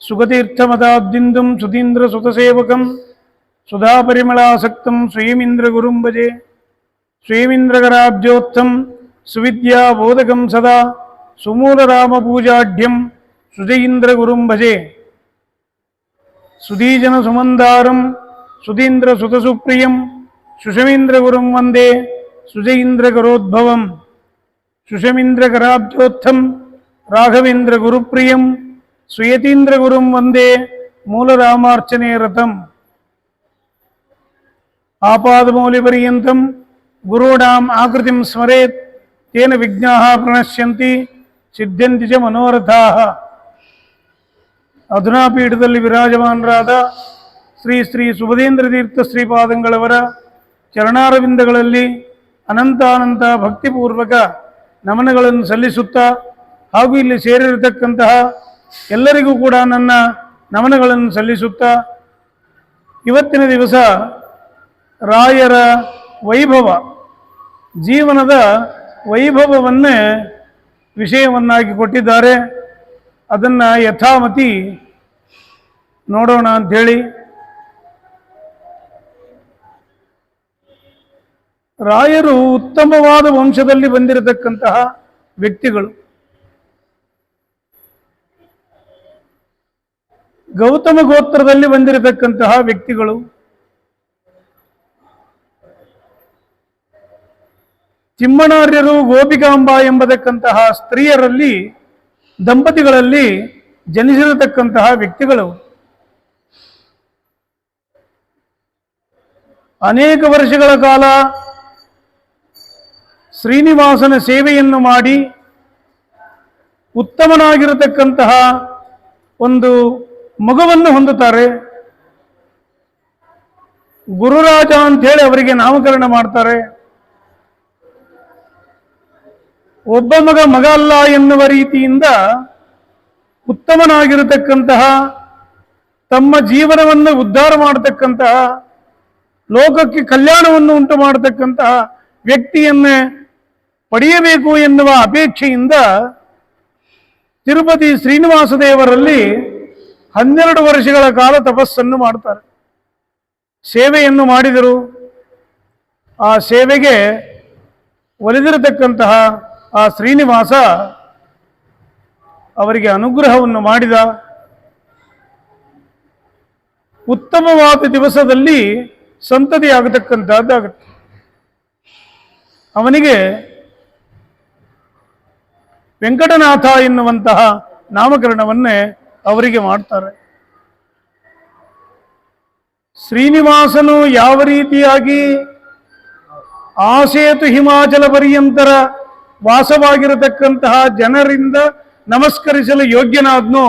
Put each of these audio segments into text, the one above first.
ಸುಗತೀರ್ಥಮದಾದ್ದಿಂದುಂ ಸುಧೀಂದ್ರ ಸುತಸೇವಕಂ ಸುಧಾಪರಿಮಳಾಸಕ್ತಂ ಸ್ವಯಮಿಂದ್ರ ಗುರುಂ ಭಜೆ. ಸ್ವಯಮಿಂದ್ರಕರಾಬ್ಜೋತ್ಥಂ ಸುವಿದ್ಯಾ ಬೋಧಕಂ ಸದಾ ಸುಮೂಲರಾಮಪೂಜಾಢ್ಯಂ ಸುಜಯೀಂದ್ರ ಗುರುಂ ಭಜೆ. ಸುಧೀಜನ ಸುಮಂದಾರಂ ಸುಧೀಂದ್ರ ಸುತಸುಪ್ರಿಯಂ ಸುಷಮೀಂದ್ರ ಗುರುಂ ವಂದೇ ಸುಜಯೀಂದ್ರ ಕರೋದ್ಭವಂ. ಸುಷಮೀಂದ್ರಕರಾಬ್ಜೋತ್ಥಂ ರಾಘವೇಂದ್ರ ಗುರುಪ್ರಿಯಂ ಸುಯತೀಂದ್ರ ಗುರುಂ ವಂದೇ ಮೂಲರಾಮಾರ್ಚನೆ ರಥಂ. ಆಪಾದಮೌಲಿಪರ್ಯಂತಂ ಗುರುಣಾಂ ಆಕೃತಿಂ ಸ್ಮರೇತ್ ತೇನ ವಿಘ್ನಾಃ ಪ್ರಣಶ್ಯಂತಿ ಸಿದ್ಧ್ಯಂತಿ ಚ ಮನೋರಥಾಃ. ಅಧುನಾ ಪೀಠದಲ್ಲಿ ವಿರಾಜಮಾನರಾದ ಶ್ರೀ ಶ್ರೀ ಸುಬುಧೇಂದ್ರ ತೀರ್ಥ ಶ್ರೀಪಾದಂಗಳವರ ಚರಣಾರವಿಂದಗಳಲ್ಲಿ ಅನಂತಾನಂತ ಭಕ್ತಿಪೂರ್ವಕ ನಮನಗಳನ್ನು ಸಲ್ಲಿಸುತ್ತಾ ಹಾಗೂ ಇಲ್ಲಿ ಸೇರಿರತಕ್ಕಂತಹ ಎಲ್ಲರಿಗೂ ಕೂಡ ನನ್ನ ನಮನಗಳನ್ನು ಸಲ್ಲಿಸುತ್ತಾ, ಇವತ್ತಿನ ದಿವಸ ರಾಯರ ವೈಭವ, ಜೀವನದ ವೈಭವವನ್ನೇ ವಿಷಯವನ್ನಾಗಿ ಕೊಟ್ಟಿದ್ದಾರೆ. ಅದನ್ನು ಯಥಾಮತಿ ನೋಡೋಣ ಅಂಥೇಳಿ. ರಾಯರು ಉತ್ತಮವಾದ ವಂಶದಲ್ಲಿ ಬಂದಿರತಕ್ಕಂತಹ ವ್ಯಕ್ತಿಗಳು. ಗೌತಮ ಗೋತ್ರದಲ್ಲಿ ಬಂದಿರತಕ್ಕಂತಹ ವ್ಯಕ್ತಿಗಳು. ತಿಮ್ಮಣಾರ್ಯರು ಗೋಪಿಕಾಂಬ ಎಂಬತಕ್ಕಂತಹ ಸ್ತ್ರೀಯರಲ್ಲಿ ದಂಪತಿಗಳಲ್ಲಿ ಜನಿಸಿರತಕ್ಕಂತಹ ವ್ಯಕ್ತಿಗಳು. ಅನೇಕ ವರ್ಷಗಳ ಕಾಲ ಶ್ರೀನಿವಾಸನ ಸೇವೆಯನ್ನು ಮಾಡಿ ಉತ್ತಮನಾಗಿರತಕ್ಕಂತಹ ಒಂದು ಮಗುವನ್ನು ಹೊಂದುತ್ತಾರೆ. ಗುರುರಾಜ ಅಂಥೇಳಿ ಅವರಿಗೆ ನಾಮಕರಣ ಮಾಡ್ತಾರೆ. ಒಬ್ಬ ಮಗ ಅಲ್ಲ ಎನ್ನುವ ರೀತಿಯಿಂದ ಉತ್ತಮನಾಗಿರತಕ್ಕಂತಹ, ತಮ್ಮ ಜೀವನವನ್ನು ಉದ್ಧಾರ ಮಾಡತಕ್ಕಂತಹ, ಲೋಕಕ್ಕೆ ಕಲ್ಯಾಣವನ್ನು ಉಂಟು ಮಾಡತಕ್ಕಂತಹ ವ್ಯಕ್ತಿಯನ್ನೇ ಪಡೆಯಬೇಕು ಎನ್ನುವ ಅಪೇಕ್ಷೆಯಿಂದ ತಿರುಪತಿ ಶ್ರೀನಿವಾಸ ದೇವರಲ್ಲಿ 12 ವರ್ಷಗಳ ಕಾಲ ತಪಸ್ಸನ್ನು ಮಾಡ್ತಾರೆ. ಸೇವೆಯನ್ನು ಮಾಡಿದರು. ಆ ಸೇವೆಗೆ ಒಲಿದಿರತಕ್ಕಂತಹ ಆ ಶ್ರೀನಿವಾಸ ಅವರಿಗೆ ಅನುಗ್ರಹವನ್ನು ಮಾಡಿದ. ಉತ್ತಮವಾದ ದಿವಸದಲ್ಲಿ ಸಂತತಿಯಾಗತಕ್ಕಂಥದ್ದಾಗುತ್ತೆ. ಅವನಿಗೆ ವೆಂಕಟನಾಥ ಎನ್ನುವಂತಹ ನಾಮಕರಣವನ್ನೇ ಅವರಿಗೆ ಮಾಡ್ತಾರೆ. ಶ್ರೀನಿವಾಸನು ಯಾವ ರೀತಿಯಾಗಿ ಆಸೇತು ಹಿಮಾಚಲ ಪರ್ಯಂತರ ವಾಸವಾಗಿರತಕ್ಕಂತಹ ಜನರಿಂದ ನಮಸ್ಕರಿಸಲು ಯೋಗ್ಯನಾದ್ನೋ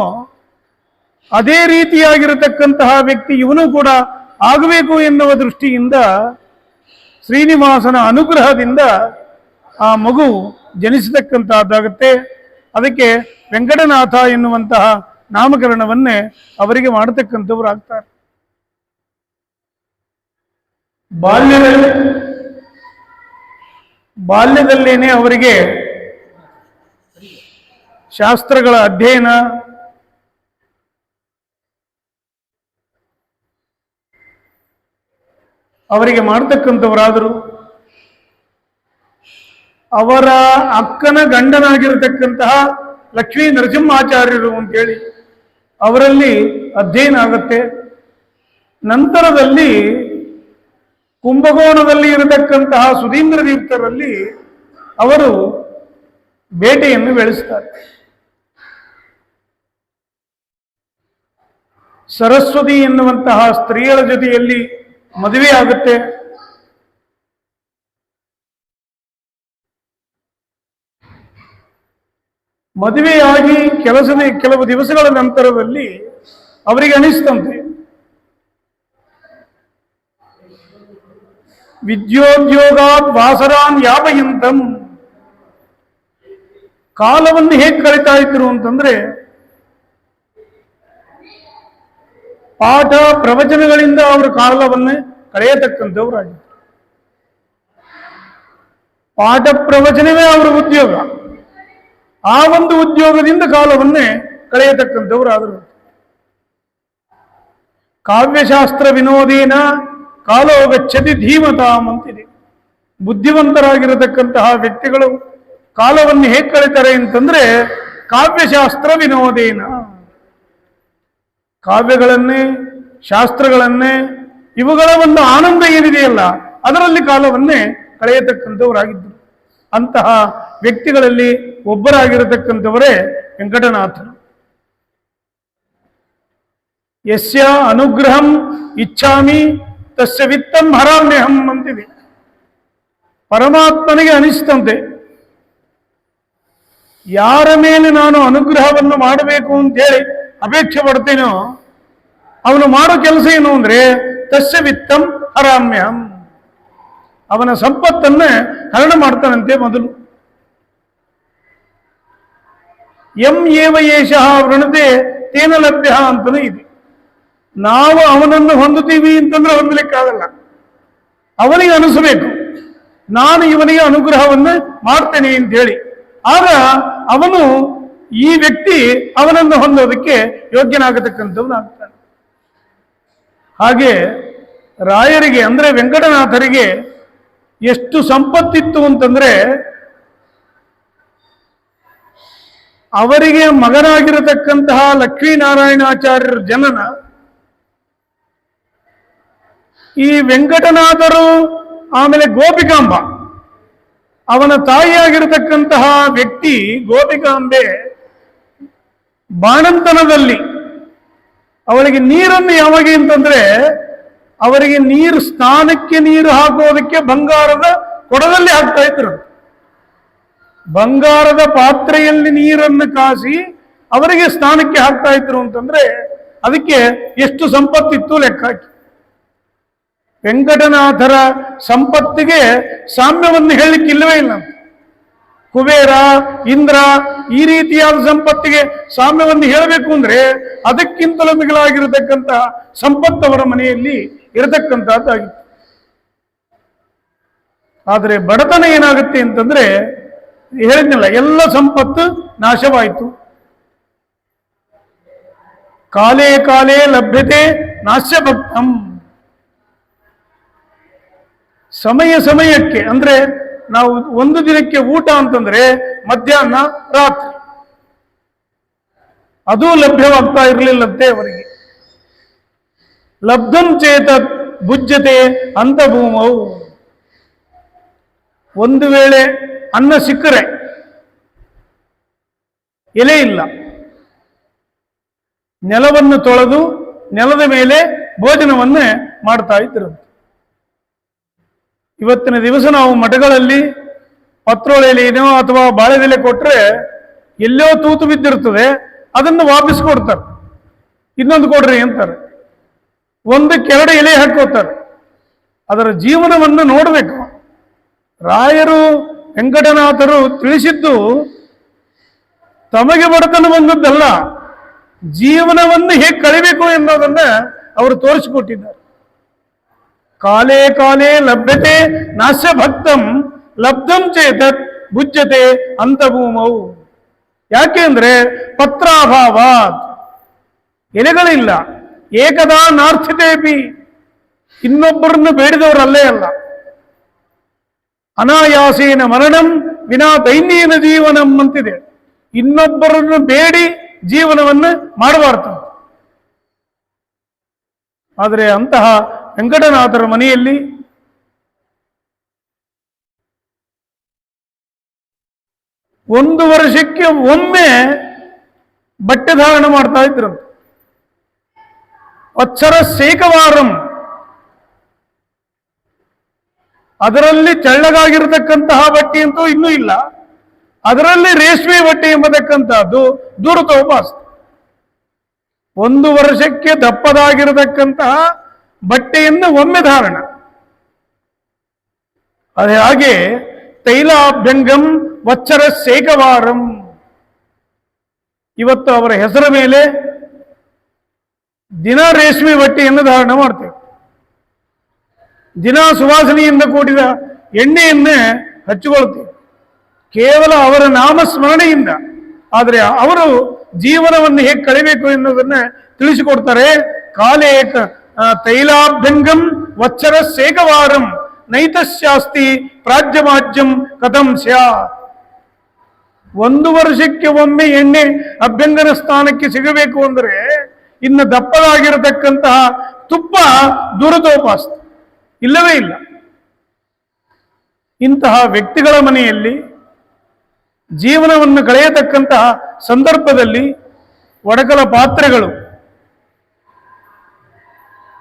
ಅದೇ ರೀತಿಯಾಗಿರತಕ್ಕಂತಹ ವ್ಯಕ್ತಿ ಇವನು ಕೂಡ ಆಗಬೇಕು ಎನ್ನುವ ದೃಷ್ಟಿಯಿಂದ ಶ್ರೀನಿವಾಸನ ಅನುಗ್ರಹದಿಂದ ಆ ಮಗು ಜನಿಸತಕ್ಕಂತಹದ್ದಾಗುತ್ತೆ. ಅದಕ್ಕೆ ವೆಂಕಟನಾಥ ಎನ್ನುವಂತಹ ನಾಮಕರಣವನ್ನೇ ಅವರಿಗೆ ಮಾಡತಕ್ಕಂಥವ್ರು ಆಗ್ತಾರೆ. ಬಾಲ್ಯದಲ್ಲೇನೆ ಅವರಿಗೆ ಶಾಸ್ತ್ರಗಳ ಅಧ್ಯಯನ, ಅವರಿಗೆ ಮಾಡತಕ್ಕಂಥವರಾದರು. ಅವರ ಅಕ್ಕನ ಗಂಡನಾಗಿರತಕ್ಕಂತಹ ಲಕ್ಷ್ಮೀ ನರಸಿಂಹಾಚಾರ್ಯರು ಅಂತೇಳಿ ಅವರಲ್ಲಿ ಅಧ್ಯಯನ ಆಗುತ್ತೆ. ನಂತರದಲ್ಲಿ ಕುಂಭಕೋಣದಲ್ಲಿ ಇರತಕ್ಕಂತಹ ಸುಧೀಂದ್ರ ತೀರ್ಥರಲ್ಲಿ ಅವರು ಬೇಟೆಯನ್ನು ಬೆಳೆಸ್ತಾರೆ. ಸರಸ್ವತಿ ಎನ್ನುವಂತಹ ಸ್ತ್ರೀಯರ ಜೊತೆಯಲ್ಲಿ ಮದುವೆ ಆಗುತ್ತೆ. ಮದುವೆಯಾಗಿ ಕೆಲವು ದಿವಸಗಳ ನಂತರದಲ್ಲಿ ಅವರಿಗೆ ಅನಿಸ್ತಂತೆ, ವಿದ್ಯೋದ್ಯೋಗಾತ್ ವಾಸರಾನ್ ಯಾಪಯಂತಂ. ಕಾಲವನ್ನು ಹೇಗೆ ಕಳೀತಾ ಇದ್ರು ಅಂತಂದ್ರೆ, ಪಾಠ ಪ್ರವಚನಗಳಿಂದ ಅವರು ಕಾಲವನ್ನು ಕಳೆಯತಕ್ಕಂಥವರಾಗಿದ್ದರು. ಪಾಠ ಪ್ರವಚನವೇ ಅವರ ಉದ್ಯೋಗ. ಆ ಒಂದು ಉದ್ಯೋಗದಿಂದ ಕಾಲವನ್ನೇ ಕಳೆಯತಕ್ಕಂಥವರಾದರು. ಕಾವ್ಯಶಾಸ್ತ್ರ ವಿನೋದೇನ ಕಾಲೋ ಗಚ್ಚತಿ ಧೀಮತಾಂ ಅಂತಿದೆ. ಬುದ್ಧಿವಂತರಾಗಿರತಕ್ಕಂತಹ ವ್ಯಕ್ತಿಗಳು ಕಾಲವನ್ನು ಹೇಗೆ ಕಳೀತಾರೆ ಅಂತಂದ್ರೆ ಕಾವ್ಯಶಾಸ್ತ್ರ ವಿನೋದೇನ, ಕಾವ್ಯಗಳನ್ನೇ ಶಾಸ್ತ್ರಗಳನ್ನೇ ಇವುಗಳ ಒಂದು ಆನಂದ ಏನಿದೆಯಲ್ಲ ಅದರಲ್ಲಿ ಕಾಲವನ್ನೇ ಕಳೆಯತಕ್ಕಂಥವರಾಗಿದ್ದರು. ಅಂತಹ ವ್ಯಕ್ತಿಗಳಲ್ಲಿ ಒಬ್ಬರಾಗಿರತಕ್ಕಂಥವರೇ ವೆಂಕಟನಾಥರು. ಯಸ್ಯ ಅನುಗ್ರಹಂ ಇಚ್ಛಾಮಿ ತಸ್ಯ ವಿತ್ತಂ ಹರಾಮ್ಯಹಂ ಅಂತಿದೆ. ಪರಮಾತ್ಮನಿಗೆ ಅನಿಸ್ತಂತೆ, ಯಾರ ಮೇಲೆ ನಾನು ಅನುಗ್ರಹವನ್ನು ಮಾಡಬೇಕು ಅಂತೇಳಿ ಅಪೇಕ್ಷೆ ಪಡ್ತೇನೋ ಅವನು ಮಾಡೋ ಕೆಲಸ ಏನು ಅಂದ್ರೆ ತಸ್ಯ ವಿತ್ತಂ ಹರಾಮ್ಯಹಂ, ಅವನ ಸಂಪತ್ತನ್ನ ಹರಣ ಮಾಡ್ತಾನಂತೆ ಮೊದಲು. ಎಂ ಏವ ಏಷಃ ವೃಣತೆ ತೇನ ಲಭ್ಯ ಅಂತಲೂ ಇದೆ. ನಾವು ಅವನನ್ನು ಹೊಂದುತ್ತೀವಿ ಅಂತಂದ್ರೆ ಹೊಂದಲಿಕ್ಕಾಗಲ್ಲ, ಅವನಿಗೆ ಅನಿಸಬೇಕು ನಾನು ಇವನಿಗೆ ಅನುಗ್ರಹವನ್ನು ಮಾಡ್ತೇನೆ ಅಂತ ಹೇಳಿ. ಆಗ ಅವನು ಈ ವ್ಯಕ್ತಿ ಅವನನ್ನು ಹೊಂದೋದಕ್ಕೆ ಯೋಗ್ಯನಾಗತಕ್ಕಂಥವನಾಗ್ತಾನೆ. ಹಾಗೆ ರಾಯರಿಗೆ ಅಂದ್ರೆ ವೆಂಕಟನಾಥರಿಗೆ ಎಷ್ಟು ಸಂಪತ್ತಿತ್ತು ಅಂತಂದ್ರೆ ಅವರಿಗೆ ಮಗನಾಗಿರತಕ್ಕಂತಹ ಲಕ್ಷ್ಮೀನಾರಾಯಣಾಚಾರ್ಯರ ಜನನ ಈ ವೆಂಕಟನಾಥರು ಆಮೇಲೆ ಗೋಪಿಕಾಂಬ ಅವನ ತಾಯಿಯಾಗಿರತಕ್ಕಂತಹ ವ್ಯಕ್ತಿ ಗೋಪಿಕಾಂಬೆ ಬಾಣಂತನದಲ್ಲಿ ಅವಳಿಗೆ ನೀರನ್ನು ಯಾವಾಗ ಅಂತಂದ್ರೆ ಅವರಿಗೆ ನೀರು ಸ್ನಾನಕ್ಕೆ ನೀರು ಹಾಕೋದಕ್ಕೆ ಬಂಗಾರದ ಕೊಡದಲ್ಲಿ ಹಾಕ್ತಾ ಇದ್ರು. ಬಂಗಾರದ ಪಾತ್ರೆಯಲ್ಲಿ ನೀರನ್ನು ಕಾಸಿ ಅವರಿಗೆ ಸ್ನಾನಕ್ಕೆ ಹಾಕ್ತಾ ಇದ್ರು ಅಂತಂದ್ರೆ ಅದಕ್ಕೆ ಎಷ್ಟು ಸಂಪತ್ತಿತ್ತು ಲೆಕ್ಕ ಹಾಕಿ. ವೆಂಕಟನಾಥರ ಸಂಪತ್ತಿಗೆ ಸಾಮ್ಯವನ್ನು ಹೇಳಲಿಕ್ಕಿಲ್ಲವೇ ಇಲ್ಲ. ಕುಬೇರ ಇಂದ್ರ ಈ ರೀತಿಯಾದ ಸಂಪತ್ತಿಗೆ ಸಾಮ್ಯವನ್ನು ಹೇಳಬೇಕು ಅಂದ್ರೆ ಅದಕ್ಕಿಂತಲೂ ಮಿಗಿಲಾಗಿರತಕ್ಕಂತಹ ಸಂಪತ್ತವರ ಮನೆಯಲ್ಲಿ ಇರತಕ್ಕಂತಹದ್ದಾಗಿತ್ತು. ಆದರೆ ಬಡತನ ಏನಾಗುತ್ತೆ ಅಂತಂದ್ರೆ ಹೇಳಿದ್ನಲ್ಲ, ಎಲ್ಲ ಸಂಪತ್ತು ನಾಶವಾಯಿತು. ಕಾಲೇ ಕಾಲೇ ಲಭ್ಯತೆ ನಾಸ್ಯ ಭಕ್ತಂ, ಸಮಯ ಸಮಯಕ್ಕೆ ಅಂದ್ರೆ ನಾವು ಒಂದು ದಿನಕ್ಕೆ ಊಟ ಅಂತಂದ್ರೆ ಮಧ್ಯಾಹ್ನ ರಾತ್ರಿ ಅದು ಲಭ್ಯವಾಗ್ತಾ ಇರಲಿಲ್ಲಂತೆ ಅವರಿಗೆ. ಲಬ್ಧಂ ಚೇತ ಭುಜ್ಯತೆ ಅಂತ ಭೂಮವು, ಒಂದು ವೇಳೆ ಅನ್ನ ಸಿಕ್ಕರೆ ಎಲೆ ಇಲ್ಲ, ನೆಲವನ್ನು ತೊಳೆದು ನೆಲದ ಮೇಲೆ ಭೋಜನವನ್ನೇ ಮಾಡ್ತಾ ಇದ್ರು. ಇವತ್ತಿನ ದಿವಸ ನಾವು ಮಠಗಳಲ್ಲಿ ಪತ್ರೋಳೆಲೇನೋ ಅಥವಾ ಬಾಳೆದೆಲೆ ಕೊಟ್ರೆ ಎಲ್ಲೋ ತೂತು ಬಿದ್ದಿರ್ತದೆ, ಅದನ್ನು ವಾಪಸ್ ಕೊಡ್ತಾರೆ, ಇನ್ನೊಂದು ಕೊಡ್ರಿ ಅಂತಾರೆ, ಒಂದಕ್ಕೆರಡು ಎಲೆ ಹಾಕೋತಾರೆ. ಅದರ ಜೀವನವನ್ನು ನೋಡಬೇಕು. ರಾಯರು ವೆಂಕಟನಾಥರು ತಿಳಿಸಿದ್ದು ತಮಗೆ ಬಡತನ ಬಂದದ್ದಲ್ಲ, ಜೀವನವನ್ನು ಹೇಗೆ ಕಳಿಬೇಕು ಎನ್ನುವುದನ್ನ ಅವರು ತೋರಿಸಿಕೊಟ್ಟಿದ್ದಾರೆ. ಕಾಲೇ ಕಾಲೇ ಲಭ್ಯತೆ ನಾಸ್ಯ ಭಕ್ತಂ ಲಬ್ಧಂ ಚೇತತ್ ಭುಜ್ಯತೆ ಅಂತ ಭೂಮವು. ಯಾಕೆ ಅಂದ್ರೆ ಪತ್ರಾಭಾವ, ಎಲೆಗಳಿಲ್ಲ. ಏಕದಾ ನಾರ್ಥಿತೇಪಿ, ಇನ್ನೊಬ್ಬರನ್ನು ಬೇಡಿದವರಲ್ಲೇ ಅಲ್ಲ. ಅನಾಯಾಸೇನ ಮರಣಂ ವಿನಾ ದೈನ್ಯೇನ ಜೀವನಂ ಅಂತಿದೆ. ಇನ್ನೊಬ್ಬರನ್ನು ಬೇಡಿ ಜೀವನವನ್ನು ಮಾಡಬಾರ್ದು. ಆದರೆ ಅಂತಹ ವೆಂಕಟನಾಥರ ಮನೆಯಲ್ಲಿ ಒಂದು ವರ್ಷಕ್ಕೆ ಒಮ್ಮೆ ಬಟ್ಟೆ ಧಾರಣ ಮಾಡ್ತಾ ಇದ್ರು. ವತ್ಸರ ಸೇಕವಾರಂ, ಅದರಲ್ಲಿ ತೆಳ್ಳಗಾಗಿರತಕ್ಕಂತಹ ಬಟ್ಟೆ ಅಂತೂ ಇನ್ನೂ ಇಲ್ಲ, ಅದರಲ್ಲಿ ರೇಷ್ಮೆ ಬಟ್ಟೆ ಎಂಬತಕ್ಕಂತಹದ್ದು ದೂರತೋಪಾಸ. ಒಂದು ವರ್ಷಕ್ಕೆ ದಪ್ಪದಾಗಿರತಕ್ಕಂತಹ ಬಟ್ಟೆಯನ್ನು ಒಮ್ಮೆ ಧಾರಣ. ಅದೇ ಹಾಗೆ ತೈಲಾಭ್ಯಂಗಂ ವತ್ಸರ ಸೇಕವಾರಂ, ಇವತ್ತು ಅವರ ಹೆಸರ ಮೇಲೆ ದಿನ ರೇಷ್ಮೆ ಬಟ್ಟೆಯನ್ನು ಧಾರಣ ಮಾಡ್ತೇವೆ. ದಿನ ಸುವಾಸನೆಯಿಂದ ಕೂಡಿದ ಎಣ್ಣೆಯನ್ನೇ ಹಚ್ಚಿಕೊಳ್ತೇವೆ, ಕೇವಲ ಅವರ ನಾಮಸ್ಮರಣೆಯಿಂದ. ಆದರೆ ಅವರು ಜೀವನವನ್ನು ಹೇಗೆ ಕಳಿಬೇಕು ಎನ್ನುವುದನ್ನ ತಿಳಿಸಿಕೊಡ್ತಾರೆ. ಕಾಲೇ ತೈಲಾಭ್ಯಂಗಂ ವತ್ಸರ ಸೇಕವಾರಂ ನೈತಸ್ಯಾಸ್ತಿ ಪ್ರಾಜ್ಯಮಾಜ್ಯಂ ಕಥಂ ಸ್ಯಾತ್. 1 ವರ್ಷಕ್ಕೆ ಒಮ್ಮೆ ಎಣ್ಣೆ ಅಭ್ಯಂಗನ ಸ್ಥಾನಕ್ಕೆ ಸಿಗಬೇಕು ಅಂದರೆ ಇನ್ನು ದಪ್ಪದಾಗಿರತಕ್ಕಂತಹ ತುಪ್ಪ ದುರದೋಪಾಸ್ತ ಇಲ್ಲವೇ ಇಲ್ಲ. ಇಂತಹ ವ್ಯಕ್ತಿಗಳ ಮನೆಯಲ್ಲಿ ಜೀವನವನ್ನು ಕಳೆಯತಕ್ಕಂತಹ ಸಂದರ್ಭದಲ್ಲಿ ಒಡಕಲ ಪಾತ್ರೆಗಳು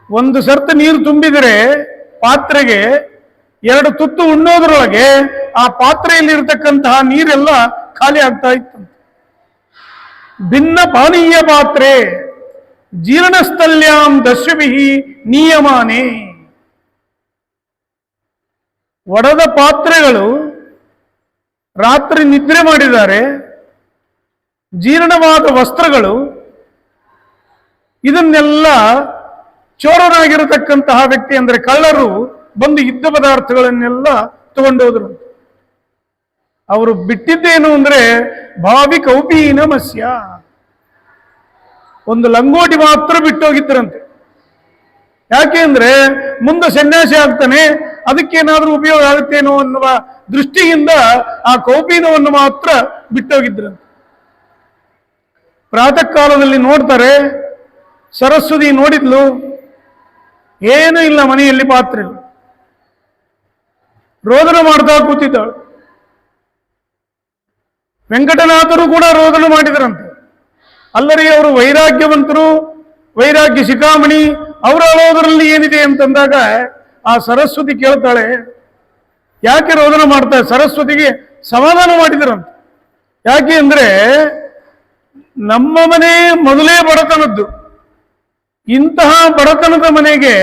ಒಂದು ಸರ್ತಿ ನೀರು ತುಂಬಿದರೆ ಪಾತ್ರೆಗೆ 2 ತುತ್ತು ಉಣ್ಣೋದ್ರೊಳಗೆ ಆ ಪಾತ್ರೆಯಲ್ಲಿ ಇರತಕ್ಕಂತಹ ನೀರೆಲ್ಲ ಖಾಲಿ ಆಗ್ತಾ ಇತ್ತು. ಭಿನ್ನ ಪಾನೀಯ ಪಾತ್ರೆ ಜೀರ್ಣಸ್ಥಲ್ಯಾಂ ದಸ್ಯುಭಿಹಿ ನಿಯಮಾನೆ. ಒಡೆದ ಪಾತ್ರೆಗಳು ರಾತ್ರಿ ನಿದ್ರೆ ಮಾಡಿದ್ದಾರೆ, ಜೀರ್ಣವಾದ ವಸ್ತ್ರಗಳು, ಇದನ್ನೆಲ್ಲ ಚೋರನಾಗಿರತಕ್ಕಂತಹ ವ್ಯಕ್ತಿ ಅಂದರೆ ಕಳ್ಳರು ಬಂದು ಇದ್ದ ಪದಾರ್ಥಗಳನ್ನೆಲ್ಲ ತಗೊಂಡೋದ್ರು. ಅವರು ಬಿಟ್ಟಿದ್ದೇನು ಅಂದ್ರೆ ಭಾವಿ ಕೌಪೀನ ಮಸ್ಯ, ಒಂದು ಲಂಗೋಟಿ ಮಾತ್ರ ಬಿಟ್ಟೋಗಿದ್ದರಂತೆ. ಯಾಕೆ ಅಂದ್ರೆ ಮುಂದೆ ಸನ್ಯಾಸಿ ಆಗ್ತಾನೆ, ಅದಕ್ಕೇನಾದ್ರೂ ಉಪಯೋಗ ಆಗುತ್ತೇನೋ ಅನ್ನುವ ದೃಷ್ಟಿಯಿಂದ ಆ ಕೌಪೀನವನ್ನು ಮಾತ್ರ ಬಿಟ್ಟೋಗಿದ್ರಂತೆ. ಪ್ರಾತಃ ಕಾಲದಲ್ಲಿ ನೋಡ್ತಾರೆ, ಸರಸ್ವತಿ ನೋಡಿದ್ಲು, ಏನೂ ಇಲ್ಲ ಮನೆಯಲ್ಲಿ ಪಾತ್ರೆ, ರೋದನ ಮಾಡ್ತಾ ಕೂತಿದ್ದಾಳು. ವೆಂಕಟನಾಥರು ಕೂಡ ರೋದನ ಮಾಡಿದರಂತೆ. ಅಲ್ಲರಿ ಅವರು ವೈರಾಗ್ಯವಂತರು, ವೈರಾಗ್ಯ ಶಿಖಾಮಣಿ, ಅವರ ಅಳೋದರಲ್ಲಿ ಏನಿದೆ ಅಂತಂದಾಗ ಆ ಸರಸ್ವತಿ ಕೇಳ್ತಾಳೆ, ಯಾಕೆ ರೋದನ ಮಾಡ್ತಾರೆ? ಸರಸ್ವತಿಗೆ ಸಮಾಧಾನ ಮಾಡಿದರಂತೆ. ಯಾಕೆ ಅಂದ್ರೆ ನಮ್ಮ ಮನೆ ಮೊದಲೇ ಬಡತನದ್ದು, ಇಂತಹ ಬಡತನದ ಮನೆಗೆ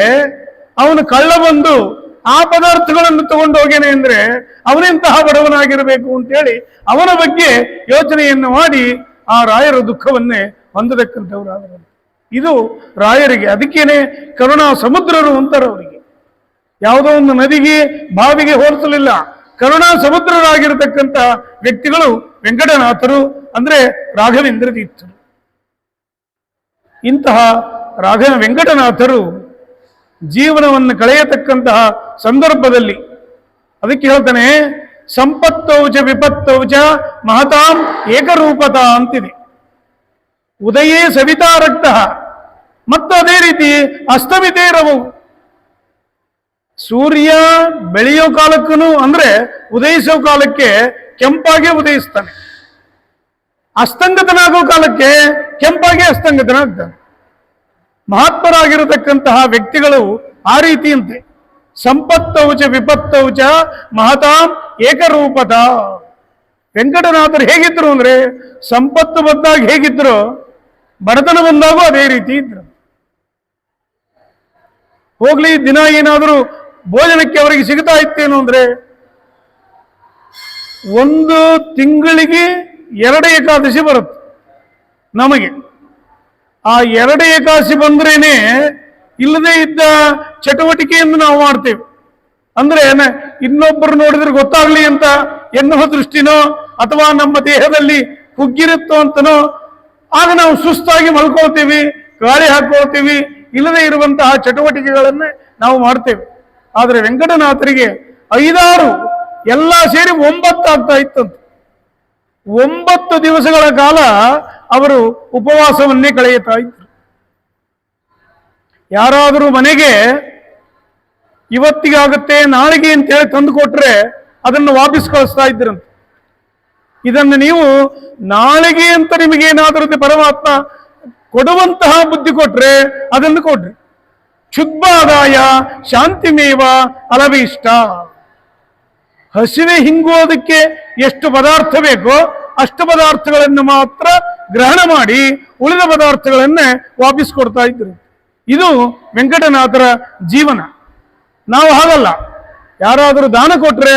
ಅವನು ಕಳ್ಳ ಬಂದು ಆ ಪದಾರ್ಥಗಳನ್ನು ತಗೊಂಡು ಹೋಗೇನೆ ಅಂದ್ರೆ ಅವನೆಂತಹ ಬಡವನಾಗಿರಬೇಕು ಅಂತೇಳಿ ಅವನ ಬಗ್ಗೆ ಯೋಚನೆಯನ್ನು ಮಾಡಿ ಆ ರಾಯರ ದುಃಖವನ್ನೇ ಹೊಂದತಕ್ಕಂಥವರಾದರು. ಇದು ರಾಯರಿಗೆ, ಅದಕ್ಕೇನೆ ಕರುಣಾ ಸಮುದ್ರರು ಅಂತಾರೆ ಅವರಿಗೆ. ಯಾವುದೋ ಒಂದು ನದಿಗೆ ಬಾವಿಗೆ ಹೋಲಿಸಲಿಲ್ಲ, ಕರುಣಾ ಸಮುದ್ರರಾಗಿರತಕ್ಕಂಥ ವ್ಯಕ್ತಿಗಳು ವೆಂಕಟನಾಥರು ಅಂದ್ರೆ ರಾಘವೇಂದ್ರ ತೀರ್ಥರು. ಇಂತಹ ವೆಂಕಟನಾಥರು ಜೀವನವನ್ನು ಕಳೆಯತಕ್ಕಂತಹ ಸಂದರ್ಭದಲ್ಲಿ ಅದಕ್ಕೆ ಹೇಳ್ತಾನೆ, ಸಂಪತ್ತೌಚ ವಿಪತ್ತೌಚ ಮಹತಾಂ ಏಕರೂಪತ ಅಂತಿದೆ. ಉದಯೇ ಸವಿತಾ ರಕ್ತ, ಮತ್ತು ಅದೇ ರೀತಿ ಅಸ್ತಮಿತೇ ರವು. ಸೂರ್ಯ ಬೆಳೆಯೋ ಕಾಲಕ್ಕೂ ಅಂದ್ರೆ ಉದಯಿಸೋ ಕಾಲಕ್ಕೆ ಕೆಂಪಾಗಿ ಉದಯಿಸ್ತಾನೆ, ಅಸ್ತಂಗತನಾಗೋ ಕಾಲಕ್ಕೆ ಕೆಂಪಾಗಿ ಅಸ್ತಂಗತನಾಗ್ತಾನೆ. ಮಹಾತ್ಮರಾಗಿರತಕ್ಕಂತಹ ವ್ಯಕ್ತಿಗಳು ಆ ರೀತಿಯಂತೆ ಸಂಪತ್ತೌಚ ವಿಪತ್ತೌಚ ಮಹತಾಂ ಏಕರೂಪದ. ವೆಂಕಟನಾಥರು ಹೇಗಿದ್ರು ಅಂದ್ರೆ ಸಂಪತ್ತು ಬಂದಾಗ ಹೇಗಿದ್ರು, ಬಡತನ ಬಂದಾಗೂ ಅದೇ ರೀತಿ ಇದ್ರು. ಹೋಗ್ಲಿ, ದಿನ ಏನಾದರೂ ಭೋಜನಕ್ಕೆ ಅವರಿಗೆ ಸಿಗ್ತಾ ಇತ್ತೇನು ಅಂದ್ರೆ 1 ತಿಂಗಳಿಗೆ 2 ಏಕಾದಶಿ ಬರುತ್ತೆ ನಮಗೆ. ಆ 2 ಏಕಾದಶಿ ಬಂದ್ರೇನೆ ಇಲ್ಲದೆ ಇದ್ದ ಚಟುವಟಿಕೆಯನ್ನು ನಾವು ಮಾಡ್ತೇವೆ. ಅಂದ್ರೆ ಇನ್ನೊಬ್ಬರು ನೋಡಿದ್ರೆ ಗೊತ್ತಾಗ್ಲಿ ಅಂತ ಎನ್ನುವ ದೃಷ್ಟಿನೋ ಅಥವಾ ನಮ್ಮ ದೇಹದಲ್ಲಿ ಕುಗ್ಗಿರುತ್ತೋ ಅಂತನೋ ಆಗ ನಾವು ಸುಸ್ತಾಗಿ ಮಲ್ಕೊಳ್ತೀವಿ, ಗಾಳಿ ಹಾಕೊಳ್ತೀವಿ, ಇಲ್ಲದೆ ಇರುವಂತಹ ಚಟುವಟಿಕೆಗಳನ್ನೇ ನಾವು ಮಾಡ್ತೇವೆ. ಆದರೆ ವೆಂಕಟನಾಥರಿಗೆ 5-6 ಎಲ್ಲ ಸೇರಿ 9 ಆಗ್ತಾ ಇತ್ತಂತೆ. 9 ದಿವಸಗಳ ಕಾಲ ಅವರು ಉಪವಾಸವನ್ನೇ ಕಳೆಯುತ್ತಾ ಇದ್ರು. ಯಾರಾದರೂ ಮನೆಗೆ ಇವತ್ತಿಗಾಗುತ್ತೆ ನಾಳೆಗೆ ಅಂತೇಳಿ ತಂದು ಕೊಟ್ರೆ ಅದನ್ನು ವಾಪಸ್ ಕಳಿಸ್ತಾ ಇದ್ರಂತೆ. ಇದನ್ನು ನೀವು ನಾಳೆಗೆ ಅಂತ ನಿಮಗೇನಾದರೂ ಪರಮಾತ್ಮ ಕೊಡುವಂತಹ ಬುದ್ಧಿ ಕೊಟ್ರೆ ಅದನ್ನು ಕೊಡ್ರಿ. ಕ್ಷುದ್ಬಾದಾಯ ಶಾಂತಿಮೇವ ಅಲಭೀಷ್ಟ. ಹಸಿವೆ ಹಿಂಗುವುದಕ್ಕೆ ಎಷ್ಟು ಪದಾರ್ಥ ಬೇಕೋ ಅಷ್ಟು ಪದಾರ್ಥಗಳನ್ನು ಮಾತ್ರ ಗ್ರಹಣ ಮಾಡಿ ಉಳಿದ ಪದಾರ್ಥಗಳನ್ನೇ ವಾಪಸ್ ಕೊಡ್ತಾ ಇದ್ರು. ಇದು ವೆಂಕಟನಾಥರ ಜೀವನ. ನಾವು ಹಾಗಲ್ಲ. ಯಾರಾದರೂ ದಾನ ಕೊಟ್ರೆ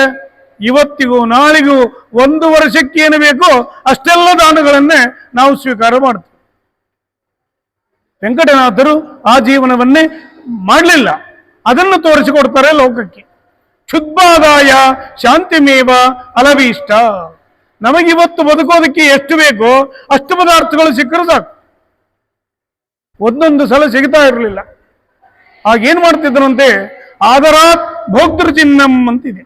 ಇವತ್ತಿಗೂ ನಾಳಿಗೂ 1 ವರ್ಷಕ್ಕೆ ಏನು ಬೇಕೋ ಅಷ್ಟೆಲ್ಲ ದಾನಗಳನ್ನೇ ನಾವು ಸ್ವೀಕಾರ ಮಾಡ್ತೀವಿ. ವೆಂಕಟನಾಥರು ಆ ಜೀವನವನ್ನೇ ಮಾಡಲಿಲ್ಲ, ಅದನ್ನು ತೋರಿಸಿಕೊಡ್ತಾರೆ ಲೋಕಕ್ಕೆ. ಕ್ಷುದ್ಬಾದಾಯ ಶಾಂತಿಮೇವ ಅಲಭೀಷ್ಟ. ನಮಗಿವತ್ತು ಬದುಕೋದಕ್ಕೆ ಎಷ್ಟು ಬೇಕೋ ಅಷ್ಟು ಪದಾರ್ಥಗಳು ಸಿಕ್ಕರೂ ಸಾಕು. ಒಂದೊಂದು ಸಲ ಸಿಗ್ತಾ ಇರಲಿಲ್ಲ. ಆಗೇನ್ ಮಾಡ್ತಿದ್ರಂತೆ, ಆದರಾತ್ ಭೋಕ್ತೃ ಚಿನ್ನಂ ಅಂತಿದೆ.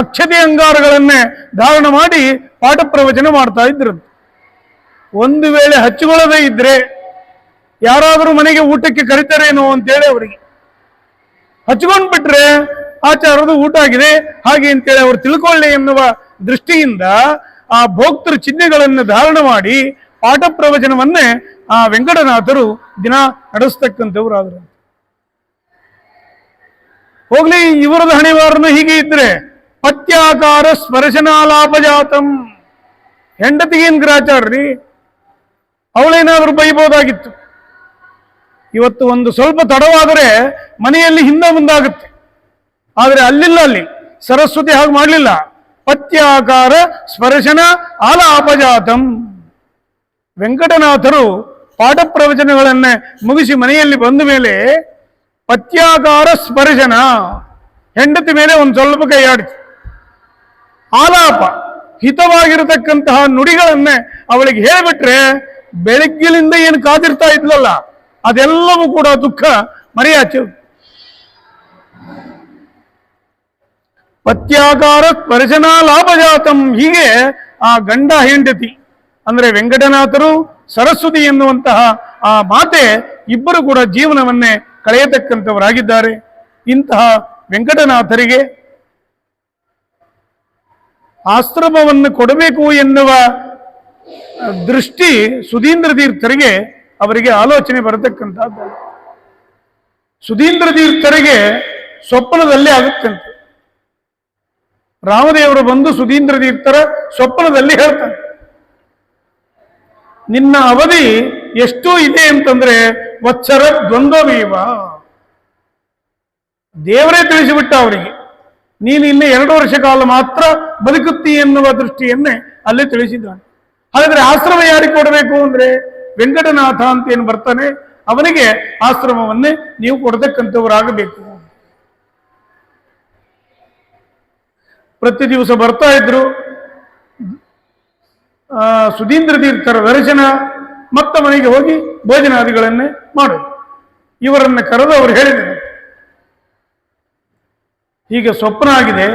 ಅಕ್ಷತೆ ಅಂಗಾರಗಳನ್ನೇ ಧಾರಣ ಮಾಡಿ ಪಾಠ ಪ್ರವಚನ ಮಾಡ್ತಾ ಇದ್ರಂತೆ. ಒಂದು ವೇಳೆ ಹಚ್ಚಿಕೊಳ್ಳದೇ ಇದ್ರೆ ಯಾರಾದರೂ ಮನೆಗೆ ಊಟಕ್ಕೆ ಕರೀತಾರೇನೋ ಅಂತೇಳಿ ಅವರಿಗೆ ಹಚ್ಕೊಂಡ್ಬಿಟ್ರೆ ಆಚಾರದ ಊಟ ಆಗಿದೆ ಹಾಗೆ ಅಂತೇಳಿ ಅವರು ತಿಳ್ಕೊಳ್ಳಿ ಎನ್ನುವ ದೃಷ್ಟಿಯಿಂದ ಆ ಭೋಕ್ತೃ ಚಿಹ್ನೆಗಳನ್ನು ಧಾರಣ ಮಾಡಿ ಪಾಠ ಪ್ರವಚನವನ್ನೇ ಆ ವೆಂಕಟನಾಥರು ದಿನ ನಡೆಸ್ತಕ್ಕಂಥವ್ರಾದರು. ಹೋಗ್ಲಿ, ಇವರದ ಹಣೆವಾರನು ಹೀಗೆ ಇದ್ರೆ ಪತ್ಯಾಕಾರ ಸ್ಪರ್ಶನಾಲಾಪಜಾತಂ. ಹೆಂಡತಿಗೇನ್ ಗ್ರಾಚಾರ್ರಿ, ಅವಳೇನಾದ್ರೂ ಬೈಬೋದಾಗಿತ್ತು. ಇವತ್ತು ಒಂದು ಸ್ವಲ್ಪ ತಡವಾದರೆ ಮನೆಯಲ್ಲಿ ಹಿಂದೆ ಮುಂದಾಗುತ್ತೆ. ಆದರೆ ಅಲ್ಲಿಲ್ಲ, ಅಲ್ಲಿ ಸರಸ್ವತಿ ಹಾಗೆ ಮಾಡಲಿಲ್ಲ. ಪತ್ಯಾಕಾರ ಸ್ಪರ್ಶನ ಆಲಾಪಜಾತಂ. ವೆಂಕಟನಾಥರು ಪಾಠ ಪ್ರವಚನಗಳನ್ನೇ ಮುಗಿಸಿ ಮನೆಯಲ್ಲಿ ಬಂದ ಮೇಲೆ ಪತ್ಯಾಕಾರ ಸ್ಪರ್ಶನ, ಹೆಂಡತಿ ಮೇಲೆ ಒಂದು ಸ್ವಲ್ಪ ಕೈಯಾಡಿತು. ಆಲಾಪ, ಹಿತವಾಗಿರತಕ್ಕಂತಹ ನುಡಿಗಳನ್ನೇ ಅವಳಿಗೆ ಹೇಳಿಬಿಟ್ರೆ ಬೆಳಗ್ಗಿನಿಂದ ಏನು ಕಾದಿರ್ತಾ ಇದ್ಲಲ್ಲ ಅದೆಲ್ಲವೂ ಕೂಡ ದುಃಖ ಮರೆಯಾಚು. ಪತ್ಯಾಕಾರ ಸ್ಪರ್ಶನ ಲಾಭಜಾತಂ. ಹೀಗೆ ಆ ಗಂಡ ಹೆಂಡತಿ ಅಂದ್ರೆ ವೆಂಕಟನಾಥರು ಸರಸ್ವತಿ ಎನ್ನುವಂತಹ ಆ ಮಾತೆ ಇಬ್ಬರು ಕೂಡ ಜೀವನವನ್ನೇ ಕಳೆಯತಕ್ಕಂಥವರಾಗಿದ್ದಾರೆ. ಇಂತಹ ವೆಂಕಟನಾಥರಿಗೆ ಆಶ್ರಮವನ್ನು ಕೊಡಬೇಕು ಎನ್ನುವ ದೃಷ್ಟಿ ಸುಧೀಂದ್ರ ತೀರ್ಥರಿಗೆ ಅವರಿಗೆ ಆಲೋಚನೆ ಬರತಕ್ಕಂಥದ್ದು. ಸುಧೀಂದ್ರ ತೀರ್ಥರಿಗೆ ಸ್ವಪ್ನದಲ್ಲಿ ಆಗುತ್ತಂತೆ. ರಾಮದೇವರು ಬಂದು ಸುಧೀಂದ್ರ ತೀರ್ಥರ ಸ್ವಪ್ನದಲ್ಲಿ ಹೇಳ್ತಾನೆ, ನಿನ್ನ ಅವಧಿ ಎಷ್ಟು ಇದೆ ಅಂತಂದ್ರೆ ವತ್ಸರ ದ್ವಂದ್ವಮೇವ. ದೇವರೇ ತಿಳಿಸಿಬಿಟ್ಟ ಅವರಿಗೆ, ನೀನು ಇನ್ನು 2 ವರ್ಷ ಕಾಲ ಮಾತ್ರ ಬದುಕುತ್ತಿ ಎನ್ನುವ ದೃಷ್ಟಿಯನ್ನೇ ಅಲ್ಲೇ ತಿಳಿಸಿದ್ದಾನೆ. ಹಾಗಾದ್ರೆ ಆಶ್ರಮ ಯಾರಿಗೆ ಕೊಡಬೇಕು ಅಂದ್ರೆ ವೆಂಕಟನಾಥ ಅಂತ ಏನು ಬರ್ತಾನೆ ಅವನಿಗೆ ಆಶ್ರಮವನ್ನೇ ನೀವು ಕೊಡತಕ್ಕಂಥವರಾಗಬೇಕು. ಪ್ರತಿ ದಿವಸ ಬರ್ತಾ ಇದ್ರು ಸುಧೀಂದ್ರ ತೀರ್ಥರ ದರ್ಶನ, ಮತ್ತ ಮನೆಗೆ ಹೋಗಿ ಭೋಜನಾದಿಗಳನ್ನೇ ಮಾಡೋದು. ಇವರನ್ನ ಕರೆದು ಅವರು ಹೇಳಿದರು, ಹೀಗೆ ಸ್ವಪ್ನ ಆಗಿದೆ,